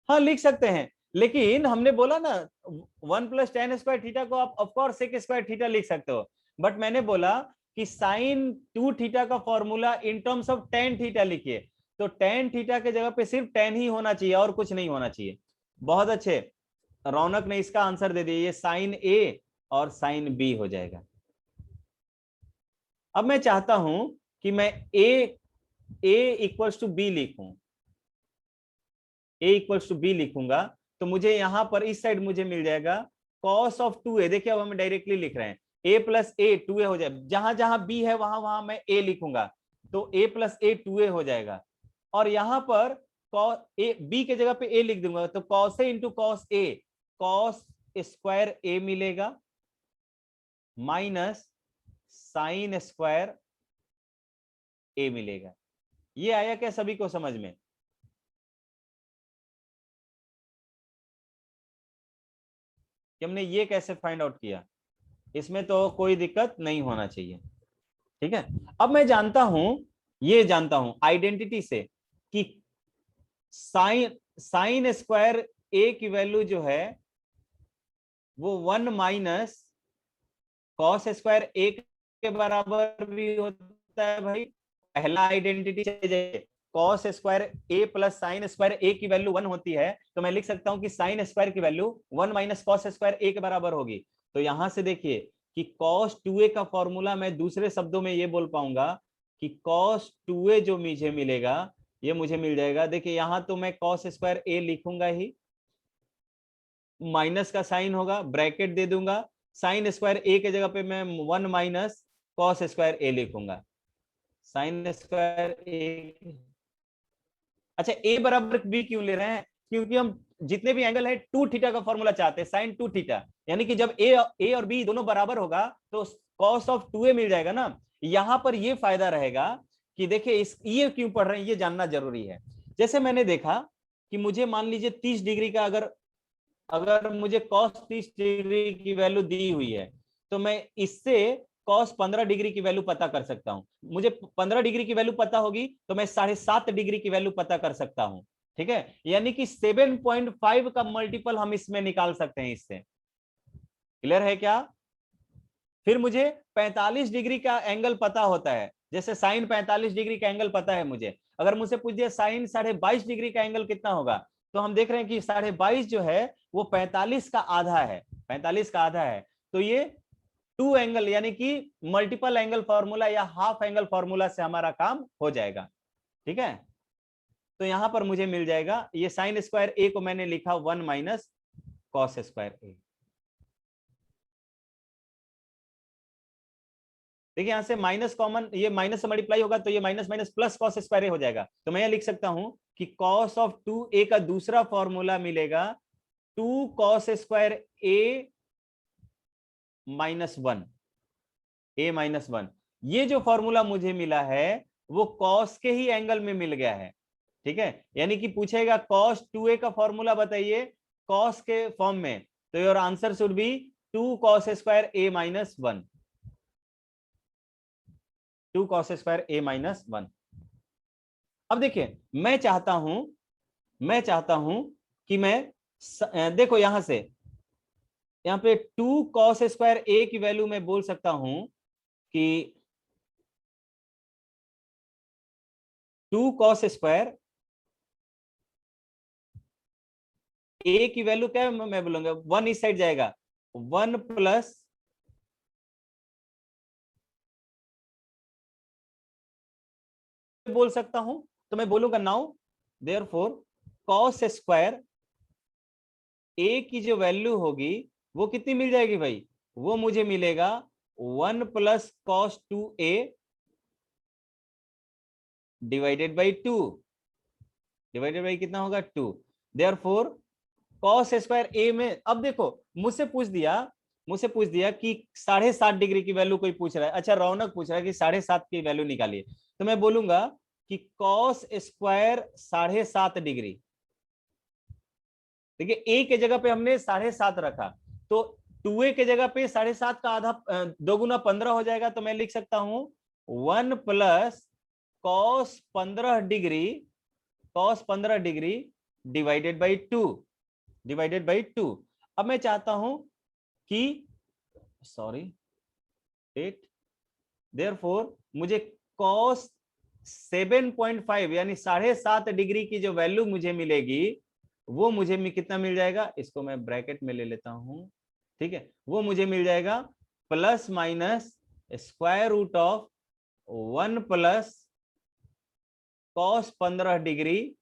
S1: हाँ लिख सकते हैं, लेकिन हमने बोला ना 1 प्लस tan स्क्वायर थीटा को आप ऑफकोर्स सेक स्क्वायर थीटा लिख सकते हो, बट मैंने बोला कि साइन 2 थीटा का formula in terms of tan theta लिखिए। तो tan थीटा के जगह पे सिर्फ tan ही होना चाहिए और कुछ नहीं होना चाहिए। बहुत अच्छे, रौनक ने इसका आंसर दे दिया, ये sin A और sin B हो जाएगा। अब मैं चाहता हूं कि मैं A इक्वल्स टू B लिखूं, A इक्वल्स टू B लिखूंगा, तो मुझे यहां पर इस साइड मुझे मिल जाएगा cos ऑफ 2A। देखिए अब हम डायरेक्टली लिख रहे हैं, A प्लस A 2A हो जाए, जहां जहां B है वहां वहां मैं A लिखूंगा, तो A प्लस A 2A हो जाएगा। और यहां पर B के जगह पे A लिख दूंगा, तो cos A into cos A, cos square A मिलेगा माइनस साइन स्क्वायर A मिलेगा। ये आया क्या सभी को समझ में? कि हमने ये कैसे फाइंड आउट किया, इसमें तो कोई दिक्कत नहीं होना चाहिए। ठीक है, अब मैं जानता हूं, ये जानता हूं आइडेंटिटी से कि साइन स्क्वायर ए की वैल्यू जो है वो 1 माइनस कॉस स्क्वायर ए के बराबर भी होता है भाई। पहला आइडेंटिटी चाहिए, कॉस स्क्वायर ए प्लस साइन स्क्वायर ए की वैल्यू 1 होती है, तो मैं लिख सकता हूं कि साइन स्क्वायर की वैल्यू 1 माइनस कॉस स्क्वायर ए के बराबर होगी। तो यहां से देखिए कि cos 2a का फॉर्मूला मैं दूसरे शब्दों में ये बोल पाऊंगा कि cos 2a जो मुझे मिलेगा ये मुझे मिल जाएगा। देखिए यहां तो मैं cos स्क्वायर a लिखूंगा ही, माइनस का साइन होगा, ब्रैकेट दे दूंगा, साइन स्क्वायर ए के जगह पे मैं 1 माइनस कॉस स्क्वायर ए लिखूंगा, साइन स्क्वायर ए। अच्छा ए बराबर बी क्यों ले रहे हैं? क्योंकि हम जितने भी एंगल है 2 थीटा का फॉर्मूला चाहते हैं, साइन 2 थीटा, यानी कि जब ए और बी दोनों बराबर होगा तो कॉस ऑफ 2a मिल जाएगा ना। यहां पर ये फायदा रहेगा कि देखिए इस ये क्यों पढ़ रहे हैं ये जानना जरूरी है। जैसे मैंने देखा कि मुझे मान लीजिए 30 डिग्री का अगर अगर मुझे cos 30 डिग्री की वैल्यू दी हुई है, तो मैं इससे cos 15 डिग्री की वैल्यू पता कर सकता हूं। मुझे 15 डिग्री की वैल्यू पता होगी तो मैं 7.5 डिग्री की वैल्यू पता कर सकता हूं। ठीक है, यानी कि 7.5 का मल्टीपल हम इसमें निकाल सकते हैं इससे। क्लियर है क्या? फिर मुझे 45 डिग्री का एंगल पता होता है, जैसे साइन 45 डिग्री का एंगल पता है मुझे। अगर मुझसे पूछ दिया साइन 22.5 डिग्री का एंगल कितना होगा, तो हम देख रहे हैं कि 22.5 जो है वो 45 का आधा है, 45 का आधा है। तो ये 2 एंगल यानी कि मल्टीपल एंगल फॉर्मूला या हाफ एंगल फॉर्मूला से हमारा काम हो जाएगा। ठीक है, तो यहां पर मुझे मिल जाएगा ये साइन स्क्वायर ए को मैंने लिखा 1 माइनस कॉस स्क्वायर ए। देखिए यहां से माइनस कॉमन, ये माइनस से मल्टीप्लाई होगा तो ये minus minus plus cos square A हो जाएगा। तो मैं ये लिख सकता हूं कि कॉस ऑफ 2a का दूसरा फॉर्मूला मिलेगा 2 कॉस स्क्वायर ए माइनस 1, ए माइनस 1। ये जो फॉर्मूला मुझे मिला है वो कॉस के ही एंगल में मिल गया है। ठीक है, यानी कि पूछेगा कॉस 2a का फॉर्मूला बताइए कॉस के फॉर्म में, तो your answer should be 2 cos square A minus 1, 2 cos square A minus 1। अब देखिए मैं चाहता हूं कि मैं देखो यहां से यहां पे 2 कॉस स्क्वायर ए की वैल्यू मैं बोल सकता हूं कि 2 कॉस स्क्वायर ए की वैल्यू क्या है, मैं बोलूंगा 1 इस साइड जाएगा, 1 प्लस बोल सकता हूं, तो मैं बोलूंगा नाउ देयरफॉर कॉस स्क्वायर ए की जो वैल्यू होगी वो कितनी मिल जाएगी भाई, वो मुझे मिलेगा 1 plus cos 2a divided by 2, divided by कितना होगा 2। देयरफॉर कॉस स्क्वायर ए में, अब देखो मुझसे पूछ दिया कि 7.5 डिग्री की वैल्यू कोई पूछ रहा है। अच्छा रौनक पूछ रहा है कि 7.5 की वैल्यू निकालिए, तो मैं बोलूंगा कि कॉस स्क्वायर 7.5 डिग्री, देखिए ए के जगह पे हमने 7.5 रखा, तो 2a के जगह पे 7.5 का आधा 2 गुना 15 हो जाएगा, तो मैं लिख सकता हूं 1 plus cos 15 degree, cos 15 degree divided by 2, divided by 2। अब मैं चाहता हूं कि सॉरी 8, देयरफॉर मुझे cos 7.5 यानी 7.5 डिग्री की जो वैल्यू मुझे मिलेगी वो मुझे कितना मिल जाएगा, इसको मैं ब्रैकेट में ले लेता हूं, ठीक है, वो मुझे मिल जाएगा plus minus square root of 1 plus cos 15 degree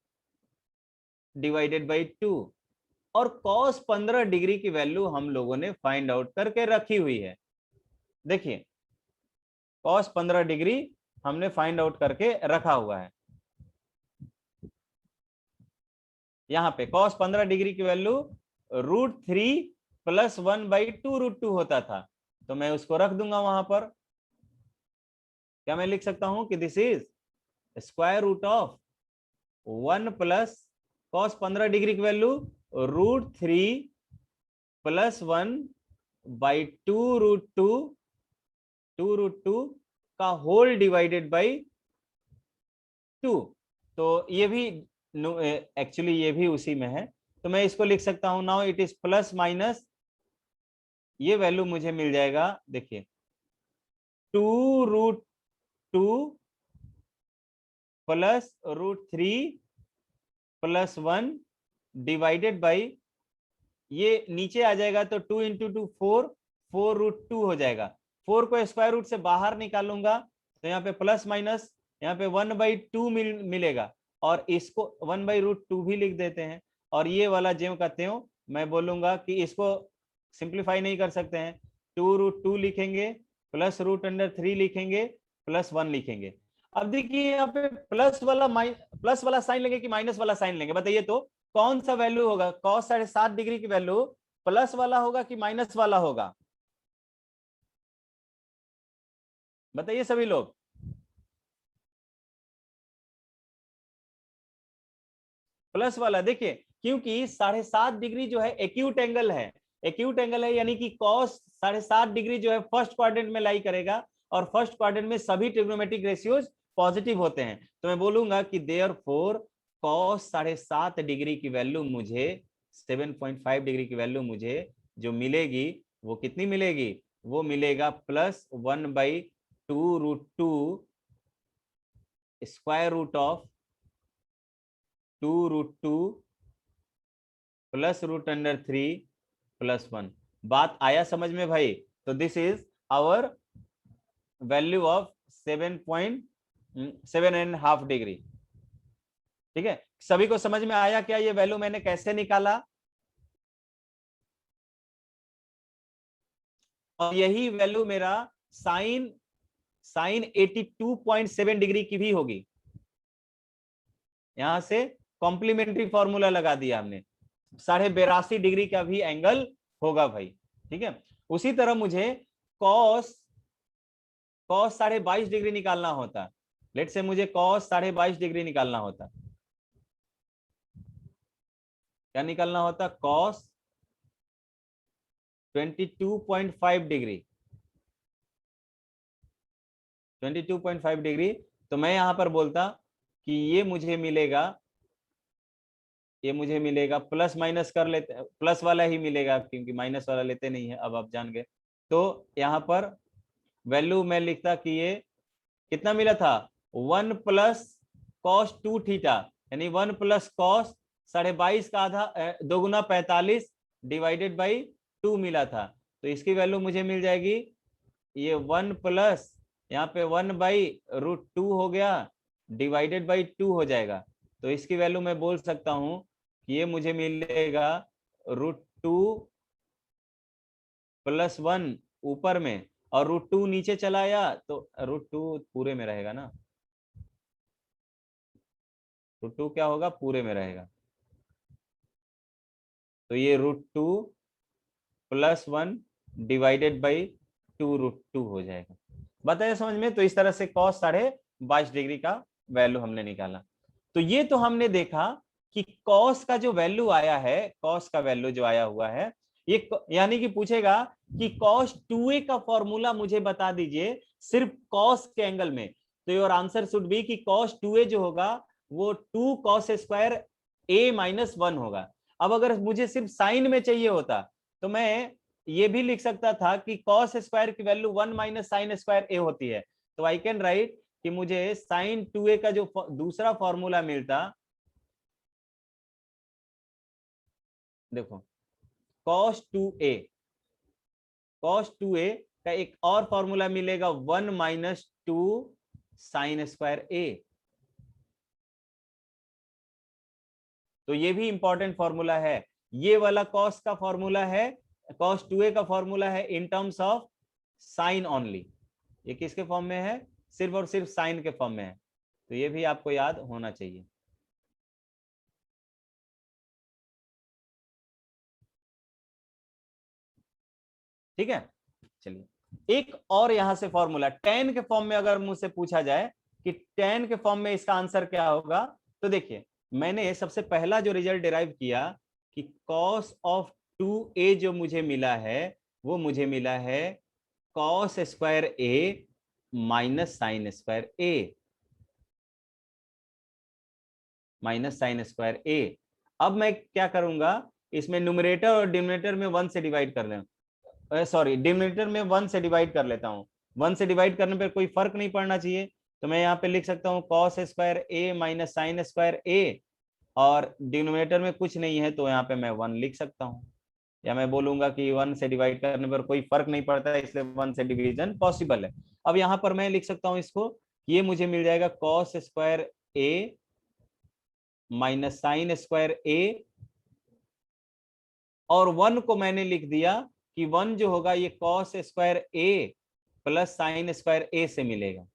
S1: divided by 2। और cos 15 डिग्री की वैल्यू हम लोगों ने फाइंड आउट करके रखी हुई है। देखिए cos 15 डिग्री हमने फाइंड आउट करके रखा हुआ है। यहां पे cos 15 डिग्री की वैल्यू √3 प्लस 1/2 √2 होता था, तो मैं उसको रख दूंगा वहां पर। क्या मैं लिख सकता हूं कि this is square root of 1 plus cos 15 degree की वैल्यू √3 प्लस 1/2 का होल डिवाइडेड बाई 2। तो ये भी एक्चुअली ये भी उसी में है, तो मैं इसको लिख सकता हूं now it is plus minus, ये वैल्यू मुझे मिल जाएगा, देखिए 2√2 प्लस √3 प्लस 1 डिवाइडेड बाई, ये नीचे आ जाएगा तो 2 इंटू 2 4 हो जाएगा। 4 को स्क्वायर रूट से बाहर निकालूंगा तो यहाँ पे प्लस माइनस यहाँ पे 1/2 मिलेगा, और इसको 1/√2 भी लिख देते हैं। और ये वाला ज्यों का त्यों मैं बोलूंगा कि इसको सिंप्लीफाई नहीं कर सकते हैं, 2√2 लिखेंगे प्लस √3 लिखेंगे प्लस 1 लिखेंगे। अब देखिए यहाँ पे प्लस वाला साइन लेंगे कि माइनस वाला साइन लेंगे, बताइए तो कौन सा वैल्यू होगा, cos 7.5 डिग्री की वैल्यू प्लस वाला होगा कि माइनस वाला होगा, बताइए सभी लोग। प्लस वाला, देखिए क्योंकि 7.5 डिग्री जो है एक्यूट एंगल है, एक्यूट एंगल है, यानी कि cos 7.5 डिग्री जो है फर्स्ट क्वाड्रेंट में लाई करेगा, और फर्स्ट क्वाड्रेंट में सभी ट्रिग्नोमेट्रिक रेशियोज पॉजिटिव होते हैं। तो मैं बोलूंगा कि देयरफॉर cos 7.5 डिग्री की वैल्यू मुझे 7.5 डिग्री की वैल्यू मुझे जो मिलेगी वो कितनी मिलेगी, वो मिलेगा plus 1/2 square root of 2√2 plus √3 plus 1। बात आया समझ में भाई? तो this is our value of 7.5 degree. ठीक है, सभी को समझ में आया क्या ये वैल्यू मैंने कैसे निकाला? और यही वैल्यू मेरा साइन 82.7 डिग्री की भी होगी। यहां से कॉम्प्लीमेंट्री फॉर्मूला लगा दिया हमने, 82.5 डिग्री का भी एंगल होगा भाई। ठीक है, उसी तरह मुझे cos 22.5 डिग्री निकालना होता, लेट से मुझे cos 22.5 डिग्री निकालना होता, क्या निकालना होता, cos 22.5 डिग्री, 22.5 डिग्री। तो मैं यहां पर बोलता कि ये मुझे मिलेगा प्लस माइनस कर लेते, प्लस वाला ही मिलेगा क्योंकि माइनस वाला लेते नहीं है, अब आप जान गए। तो यहाँ पर वैल्यू मैं लिखता कि ये कितना मिला था, 1 प्लस cos 2 थीटा, यानी 1 प्लस cos 22.5 का आधा 2 गुना 45 डिवाइडेड बाई 2 मिला था। तो इसकी वैल्यू मुझे मिल जाएगी, ये 1 प्लस यहाँ पे 1/√2 हो गया डिवाइडेड बाई 2 हो जाएगा। तो इसकी वैल्यू मैं बोल सकता हूं कि ये मुझे मिलेगा √2 प्लस 1 ऊपर में, और √2 नीचे चला आया तो √2 पूरे में रहेगा ना, √2 क्या होगा, पूरे में रहेगा। तो ये √2 प्लस 1 डिवाइडेड बाई 2√2 हो जाएगा। बताइए समझ में? तो इस तरह से cos 22.5 डिग्री का वैल्यू हमने निकाला। तो ये तो हमने देखा कि cos का जो वैल्यू आया है, cos का वैल्यू जो आया हुआ है, ये यानी कि पूछेगा कि cos 2a का फॉर्मूला मुझे बता दीजिए सिर्फ cos के एंगल में, तो योर आंसर शुड बी कि cos 2a जो होगा वो 2 cos स्क्वायर a माइनस 1 होगा। अब अगर मुझे सिर्फ साइन में चाहिए होता तो मैं ये भी लिख सकता था कि cos स्क्वायर की value 1 minus sine square a होती है। तो आई कैन राइट कि मुझे sin 2a का जो दूसरा फॉर्मूला मिलता, देखो cos 2a का एक और फॉर्मूला मिलेगा 1 माइनस 2 साइन स्क्वायर a। तो ये भी इंपॉर्टेंट फॉर्मूला है। ये वाला cos का फॉर्मूला है, cos 2a का फॉर्मूला है इन टर्म्स ऑफ साइन ओनली। ये किसके फॉर्म में है? सिर्फ और सिर्फ साइन के फॉर्म में है। तो ये भी आपको याद होना चाहिए। ठीक है, चलिए एक और यहां से फॉर्मूला tan के फॉर्म में अगर मुझसे पूछा जाए कि tan के फॉर्म में इसका आंसर क्या होगा, तो देखिए मैंने सबसे पहला जो रिजल्ट डिराइव किया कि cos ऑफ 2a जो मुझे मिला है वो मुझे मिला है cos square a minus sine square a, minus sine square a। अब मैं क्या करूंगा, इसमें न्यूमरेटर और डिनोमिनेटर में 1 से डिवाइड कर लें, सॉरी डिनोमिनेटर में 1 से डिवाइड कर लेता हूं। 1 से डिवाइड करने पर कोई फर्क नहीं पड़ना चाहिए, तो मैं यहाँ पे लिख सकता हूँ cos square a minus sine square a, और डिनोमिनेटर में कुछ नहीं है तो यहाँ पे मैं 1 लिख सकता हूँ, या मैं बोलूंगा कि 1 से डिवाइड करने पर कोई फर्क नहीं पड़ता है इसलिए 1 से डिवीजन पॉसिबल है। अब यहाँ पर मैं लिख सकता हूँ इसको, ये मुझे मिल जाएगा cos square a minus sine square a, और 1 को मैंने लिख दिया कि 1 जो होगा ये cos square a plus sine square a से मिलेगा।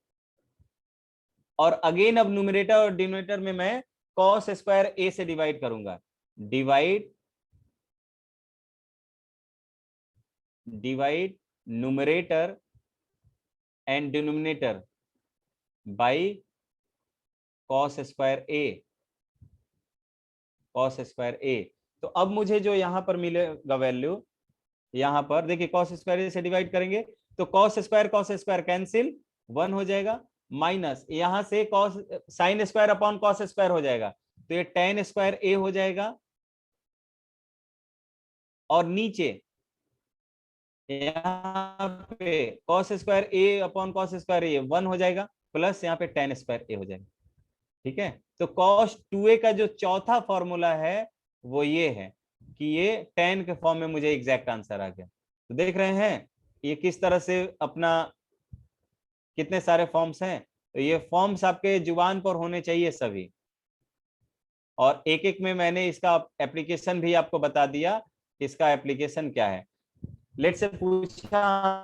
S1: और अगेन अब न्यूमरेटर और डिनोमिनेटर में मैं cos स्क्वायर a से डिवाइड करूंगा, divide numerator and denominator by cos square a। तो अब मुझे जो यहां पर मिलेगा वैल्यू, यहां पर देखिए cos स्क्वायर से डिवाइड करेंगे तो cos स्क्वायर कैंसिल, 1 हो जाएगा, माइनस यहां से cos sine square upon cos square हो जाएगा, तो ये tan स्क्वायर a हो जाएगा, और नीचे यहाँ पे cos square a upon cos square a 1 हो जाएगा, प्लस यहाँ पे tan स्क्वायर a हो जाएगा। ठीक है, तो cos 2a का जो चौथा फॉर्मूला है वो ये है कि ये tan के फॉर्म में मुझे एग्जैक्ट आंसर आ गया। तो देख रहे हैं ये किस तरह से अपना कितने सारे फॉर्म्स हैं। तो ये फॉर्म्स आपके जुबान पर होने चाहिए सभी, और एक एक में मैंने इसका एप्लीकेशन भी आपको बता दिया, इसका एप्लीकेशन क्या है। लेट से पूछा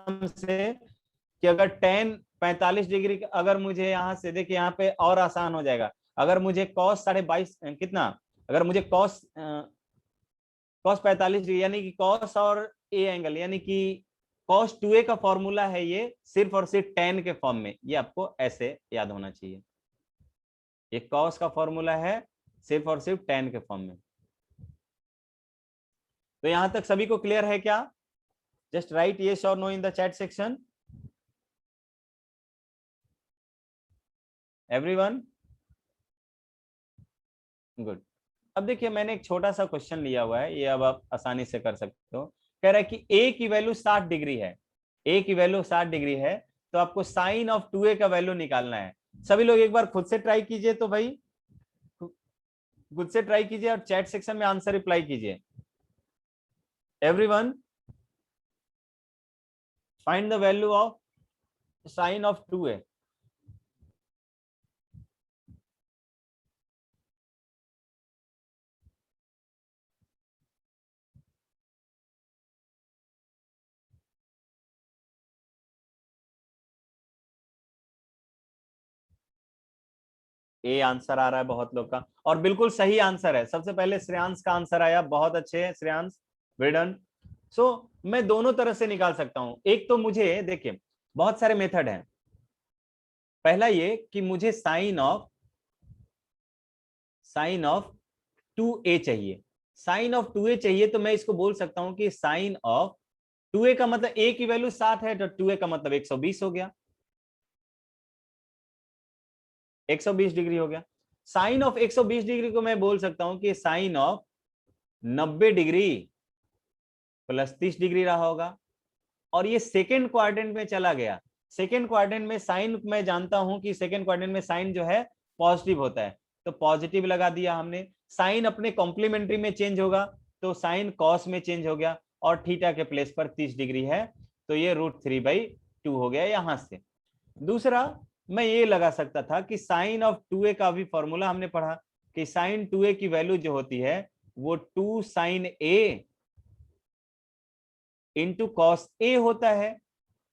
S1: हमसे कि अगर tan 45 डिग्री, अगर मुझे यहाँ से देखिए यहाँ पे और आसान हो जाएगा, अगर मुझे cos 22.5 कितना, अगर मुझे cos 45 डिग्री यानी कि cos और a एंगल यानी कि cos 2a का फॉर्मूला है ये सिर्फ और सिर्फ tan के फॉर्म में, ये आपको ऐसे याद होना चाहिए। ये cos का फॉर्मूला है सिर्फ और सिर्फ tan के फॉर्म में। तो यहां तक सभी को क्लियर है क्या? जस्ट राइट यस और no in the chat section. Everyone good. अब देखिए मैंने एक छोटा सा क्वेश्चन लिया हुआ है, ये अब आप आसानी से कर सकते हो। कह रहा है कि a की वैल्यू 60 डिग्री है, a की वैल्यू 60 डिग्री है, तो आपको साइन ऑफ 2a का वैल्यू निकालना है। सभी लोग एक बार खुद से ट्राई कीजिए, तो भाई खुद से ट्राई कीजिए और चैट सेक्शन में आंसर रिप्लाई कीजिए। Everyone find the value of sine of 2a। ए आंसर आ रहा है बहुत लोग का, और बिल्कुल सही आंसर है। सबसे पहले श्रेयांश का आंसर आया, बहुत अच्छे हैं श्रेयांश, वेल डन। सो मैं दोनों तरह से निकाल सकता हूं। एक तो मुझे देखिए बहुत सारे मेथड हैं। पहला ये कि मुझे साइन ऑफ 2a चाहिए, साइन ऑफ 2a चाहिए, तो मैं इसको बोल सकता हूं कि साइन ऑफ 2a का मतलब a की वैल्यू 7 है तो 2a का मतलब 120 हो गया, 120 डिग्री हो गया। साइन ऑफ 120 डिग्री को मैं बोल सकता हूं कि sine of 90 degree plus 30 degree रहा होगा, और ये सेकेंड क्वाड्रेंट में चला गया। सेकेंड क्वाड्रेंट में साइन मैं जानता हूं कि सेकेंड क्वाड्रेंट में साइन जो है पॉजिटिव होता है, तो पॉजिटिव लगा दिया हमने। साइन अपने कॉम्प्लीमेंट्री में चेंज होगा, तो साइन कॉस में चेंज हो गया, और थीटा के प्लेस पर 30 डिग्री है, तो ये √3/2 हो गया यहां से। दूसरा मैं ये लगा सकता था कि साइन ऑफ 2a का भी फॉर्मूला हमने पढ़ा कि साइन 2a की वैल्यू जो होती है वो 2 sin a into cos a होता है,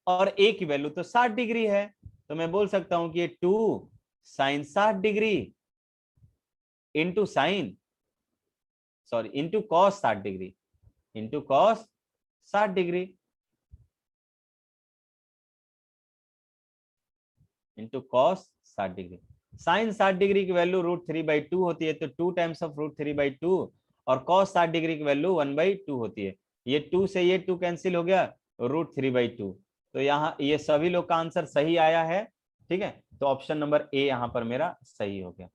S1: और a की वैल्यू तो 60 डिग्री है, तो मैं बोल सकता हूं कि ये 2 sin 60 degree into sine into cos 60 degree into cos 60 degree into cos 60 degree. Sine 60 degree की वैल्यू √3/2 होती है, तो 2 टाइम्स ऑफ √3/2, और कॉस 60 डिग्री की वैल्यू 1/2 होती है। ये 2 से ये 2 कैंसिल हो गया, √3/2। तो यहाँ ये सभी लोग का आंसर सही आया है, ठीक है। तो ऑप्शन नंबर ए यहाँ पर मेरा सही हो गया।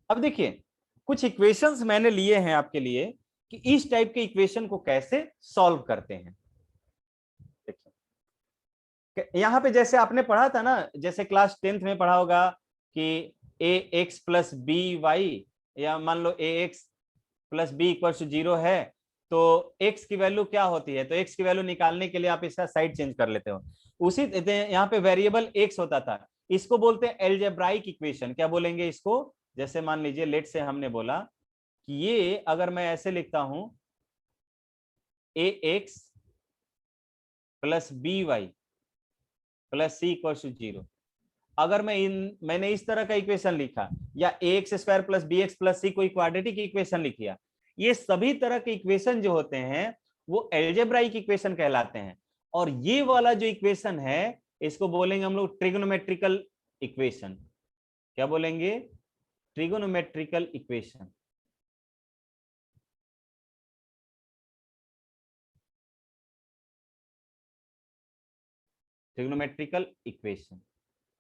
S1: अब देखिए कुछ इक्वेशंस मैंने लिए हैं आपके लिए कि इस टाइप के इक्वेशन को कैसे सॉल्व करते हैं। यहाँ पे जैसे आपने पढ़ा था ना, जैसे क्लास 10th में पढ़ा होगा कि ax + by, या मान लो ax + b = 0 है, तो x की वैल्यू क्या होती है, तो x की वैल्यू निकालने के लिए आप इसका साइड चेंज कर लेते हो। उसी यहाँ पे वेरिएबल x होता था, इसको बोलते हैं एल्जेब्राइक इक्वेशन। क्या बोलेंगे इसको? जैसे मान लीजिए लेट से हमने बोला कि ये अगर मैं ऐसे लिखता हूं ax + by + c = 0, अगर मैंने इस तरह का इक्वेशन लिखा, या ax² + bx + c कोई क्वाड्रेटिक इक्वेशन लिखिया, ये सभी तरह के इक्वेशन जो होते हैं वो एल्जेब्राइक इक्वेशन कहलाते हैं। और ये वाला जो इक्वेशन है इसको बोलेंगे हम लोग ट्रिगोनोमेट्रिकल इक्वेशन। क्या बोलेंगे? Trigonometrical equation. ट्रिगोनोमेट्रिकल इक्वेशन,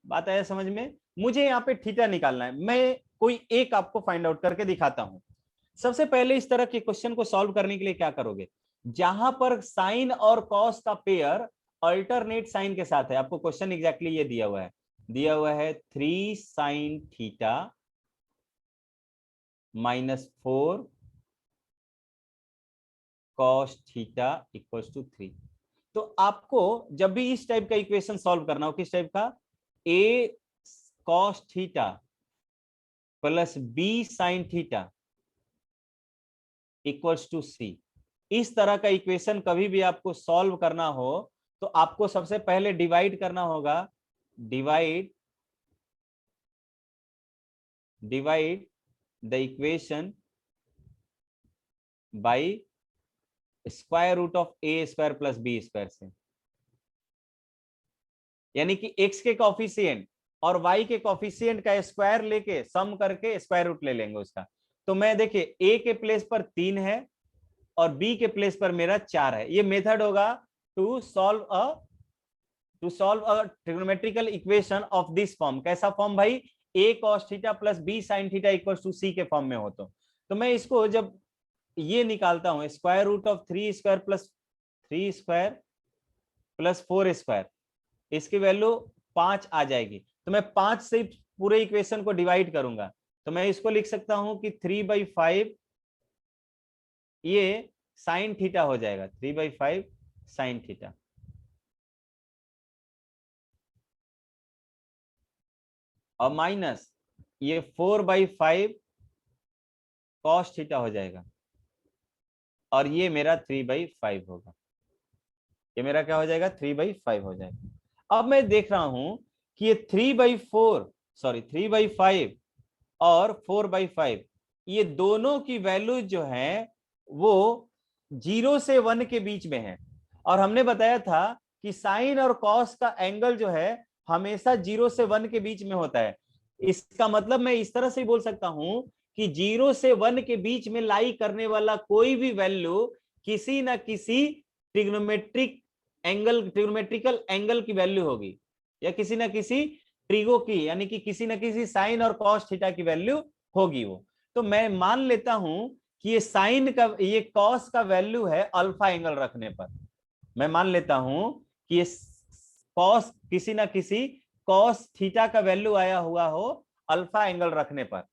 S1: बात आया समझ में? मुझे यहाँ पे थीटा निकालना है, मैं कोई एक आपको फाइंड आउट करके दिखाता हूं। सबसे पहले इस तरह के क्वेश्चन को सॉल्व करने के लिए क्या करोगे, जहां पर साइन और कॉस का पेयर अल्टरनेट साइन के साथ है, आपको क्वेश्चन एग्जैक्टली ये दिया हुआ है 3 sin थीटा -4 cos थीटा = 3। तो आपको जब भी इस टाइप का इक्वेशन सॉल्व करना हो, किस टाइप का, a cos theta + b sin theta = c, इस तरह का इक्वेशन कभी भी आपको सॉल्व करना हो तो आपको सबसे पहले डिवाइड करना होगा, divide the equation by √a² + b² से, यानी कि x के कॉफिशिएंट और y के कॉफिशिएंट का स्क्वायर लेके सम करके स्क्वायर रूट ले लेंगे उसका। तो मैं देखिए a के प्लेस पर 3 है और b के प्लेस पर मेरा 4 है। ये मेथड होगा to solve a trigonometrical equation of this form. कैसा फॉर्म भाई? a cos theta + b sin theta = c के फॉर्म में हो। तो मैं इसको जब ये निकालता हूं, √3² + 3² + 4², इसकी वैल्यू 5 आ जाएगी। तो मैं 5 से पूरे इक्वेशन को डिवाइड करूंगा, तो मैं इसको लिख सकता हूं कि 3/5 ये साइन थीटा हो जाएगा, 3/5 साइन थीटा, और माइनस ये 4/5 कॉस थीटा हो जाएगा, और ये मेरा 3/5 होगा। ये मेरा क्या हो जाएगा? 3/5 हो जाएगा। अब मैं देख रहा हूं कि ये 3/5 और 4/5 ये दोनों की वैल्यू जो है वो 0 से 1 के बीच में है, और हमने बताया था कि साइन और कॉस का एंगल जो है हमेशा 0 से 1 के बीच में होता है। इसका मतलब मैं इस तरह से बोल सकता हूं कि 0 से 1 के बीच में लाई करने वाला कोई भी वैल्यू किसी ना किसी ट्रिग्नोमेट्रिकल एंगल की वैल्यू होगी, या किसी ना किसी ट्रिगो की, यानी कि किसी ना किसी साइन और कॉस थीटा की वैल्यू होगी वो। तो मैं मान लेता हूं कि ये साइन का, ये कॉस का वैल्यू है अल्फा एंगल रखने पर, मैं मान लेता हूं कि कॉस किसी ना किसी कॉस थीटा का वैल्यू आया हुआ हो अल्फा एंगल रखने पर,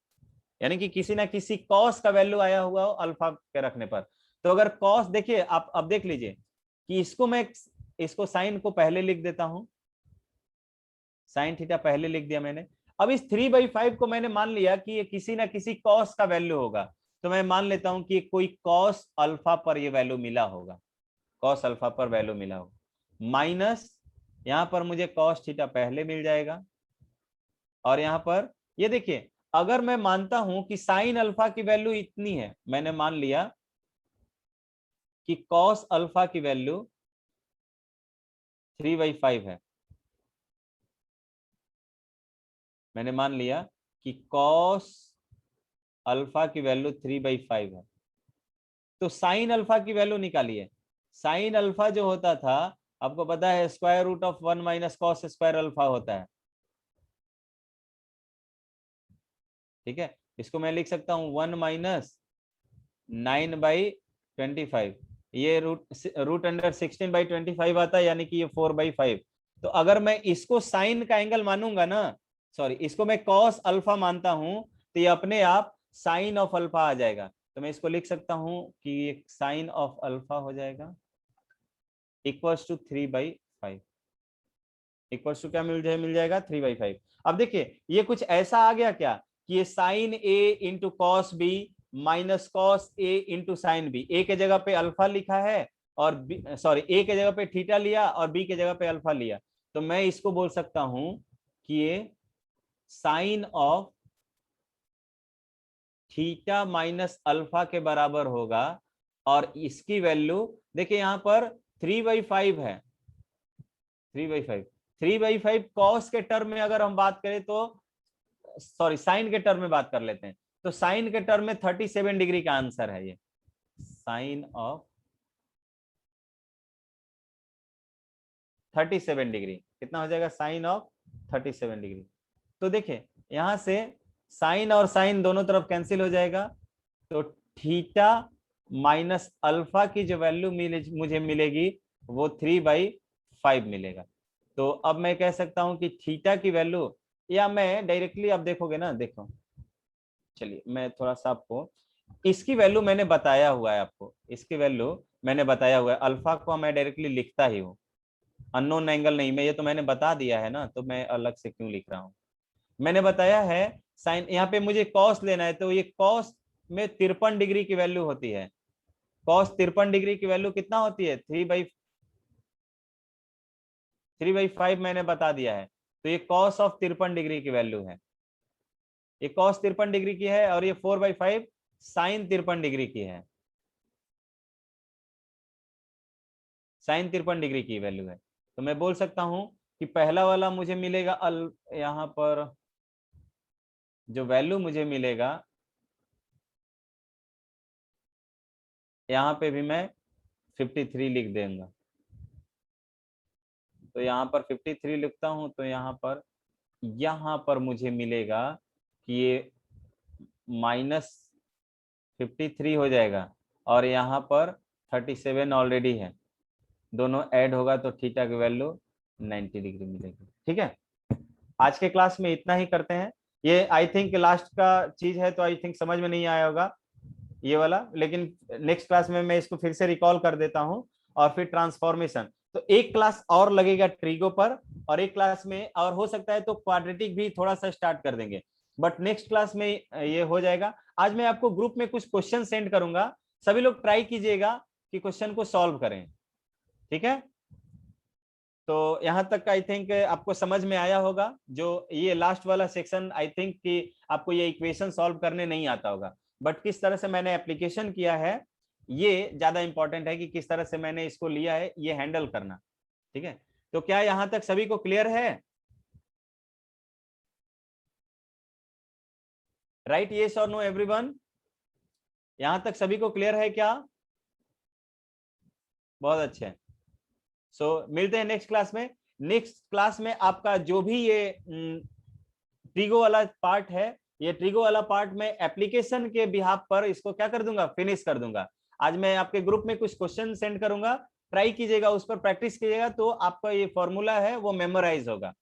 S1: यानी कि किसी ना किसी कॉस का वैल्यू आया हुआ हो अल्फा के रखने पर। तो अगर कॉस देखिए, आप अब देख लीजिए कि इसको साइन को पहले लिख देता हूं, साइन थीटा पहले लिख दिया मैंने। अब इस 3/5 को मैंने मान लिया कि ये किसी ना किसी कॉस का वैल्यू होगा, तो मैं मान लेता हूं कि कोई कॉस अल्फा पर ये वैल्यू मिला होगा, कॉस अल्फा पर वैल्यू मिला होगा, माइनस यहां पर मुझे कॉस थीटा पहले मिल जाएगा। और यहां पर ये देखिए, अगर मैं मानता हूं कि साइन अल्फा की वैल्यू इतनी है, मैंने मान लिया कि कॉस अल्फा की वैल्यू 3/5 है, मैंने मान लिया कि कॉस अल्फा की वैल्यू 3/5 है, तो साइन अल्फा की वैल्यू निकालिए। साइन अल्फा जो होता था, आपको पता है square root of 1 minus cos square alpha होता है, ठीक है। इसको मैं लिख सकता हूं 1 माइनस 9/25, ये रूट अंडर 16/25 आता है, यानी कि ये 4/5। तो अगर मैं इसको साइन का एंगल मानूंगा ना, सॉरी, इसको मैं कॉस अल्फा मानता हूं, तो ये अपने आप साइन ऑफ अल्फा आ जाएगा। तो मैं इसको लिख सकता हूं कि साइन ऑफ अल्फा हो जाएगा इक्वल्स टू 3/5, इक्वल्स टू क्या मिल जाएगा 3/5। अब देखिए ये कुछ ऐसा आ गया क्या कि ये sine A into cos B minus cos A into sine B, A के जगह पे अल्फा लिखा है और सॉरी, ए के जगह पे थीटा लिया और बी के जगह पे अल्फा लिया। तो मैं इसको बोल सकता हूं कि ये sine of theta minus alpha के बराबर होगा। और इसकी वैल्यू देखिए यहां पर 3/5 है, 3/5, 3/5 कॉस के टर्म में अगर हम बात करें तो, सॉरी साइन के टर्म में बात कर लेते हैं, तो साइन के टर्म में 37 डिग्री का आंसर है ये, साइन ऑफ 37 डिग्री कितना हो जाएगा, साइन ऑफ 37 डिग्री। तो देखिए यहां से साइन और साइन दोनों तरफ कैंसिल हो जाएगा, तो थीटा माइनस अल्फा की जो वैल्यू मुझे मिलेगी वो 3/5 मिलेगा। तो अब मैं कह सकता हूं कि थीटा की वैल्यू, या मैं डायरेक्टली, आप देखोगे ना, देखो चलिए मैं थोड़ा सा आपको इसकी वैल्यू मैंने बताया हुआ है, आपको इसकी वैल्यू मैंने बताया हुआ है, अल्फा को मैं डायरेक्टली लिखता ही हूँ, अननोन एंगल नहीं, मैं ये तो मैंने बता दिया है ना, तो मैं अलग से क्यों लिख रहा हूँ। मैंने बताया है साइन, यहाँ पे मुझे कॉस लेना है, तो ये कॉस में 53 डिग्री की वैल्यू होती है, कॉस 53 डिग्री की वैल्यू कितना होती है, 3/5 मैंने बता दिया है। तो ये कॉस ऑफ 53 डिग्री की वैल्यू है, ये कॉस 53 डिग्री की है, और ये 4/5 साइन 53 डिग्री की है, साइन 53 डिग्री की वैल्यू है। तो मैं बोल सकता हूं कि पहला वाला मुझे मिलेगा यहां पर जो वैल्यू मुझे मिलेगा, यहां पे भी मैं 53 लिख देंगे, तो यहाँ पर 53 लिखता हूं, तो यहाँ पर मुझे मिलेगा कि ये -53 हो जाएगा, और यहाँ पर 37 ऑलरेडी है, दोनों ऐड होगा तो थीटा की वैल्यू 90 डिग्री मिलेगी। ठीक है, आज के क्लास में इतना ही करते हैं। ये आई थिंक लास्ट का चीज है, तो आई थिंक समझ में नहीं आया होगा ये वाला, लेकिन नेक्स्ट क्लास में मैं इसको फिर से रिकॉल कर देता हूं। और फिर ट्रांसफॉर्मेशन, तो एक क्लास और लगेगा ट्रिगो पर, और एक क्लास में और हो सकता है तो क्वाड्रेटिक भी थोड़ा सा स्टार्ट कर देंगे, बट नेक्स्ट क्लास में ये हो जाएगा। आज मैं आपको ग्रुप में कुछ क्वेश्चन सेंड करूंगा, सभी लोग ट्राई कीजिएगा कि क्वेश्चन को सॉल्व करें, ठीक है। तो यहां तक आई थिंक आपको समझ में आया होगा, जो ये लास्ट वाला सेक्शन आई थिंक कि आपको ये इक्वेशन सॉल्व करने नहीं आता होगा, बट किस तरह से मैंने एप्लीकेशन किया है ये ज्यादा इंपॉर्टेंट है, कि किस तरह से मैंने इसको लिया है ये हैंडल करना, ठीक है। तो क्या यहां तक सभी को क्लियर है, राइट, यस और नो एवरीवन, यहां तक सभी को क्लियर है क्या, बहुत अच्छे। सो मिलते हैं नेक्स्ट क्लास में। नेक्स्ट क्लास में आपका जो भी ये ट्रिगो वाला पार्ट है, ये ट्रिगो वाला पार्ट में एप्लीकेशन के बिहाफ पर इसको क्या कर दूंगा, फिनिश कर दूंगा। आज मैं आपके ग्रुप में कुछ क्वेश्चन सेंड करूंगा, ट्राई कीजिएगा, उस पर प्रैक्टिस कीजिएगा, तो आपका ये फॉर्मूला है वो मेमोराइज होगा।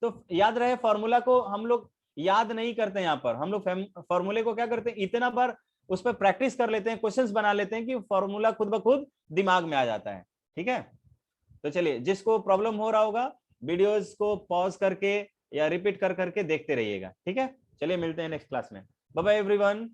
S1: तो याद रहे, फॉर्मूला को हम लोग याद नहीं करते, यहाँ पर हम लोग फॉर्मूले को क्या करते हैं, इतना बार उस पर प्रैक्टिस कर लेते हैं, क्वेश्चंस बना लेते हैं कि फॉर्मूला खुद ब खुद दिमाग में आ जाता है। ठीक है, तो चलिए, जिसको प्रॉब्लम हो रहा होगा वीडियोस को पॉज करके या रिपीट कर करके देखते रहिएगा। ठीक है, चलिए मिलते हैं नेक्स्ट क्लास में। Bye bye everyone.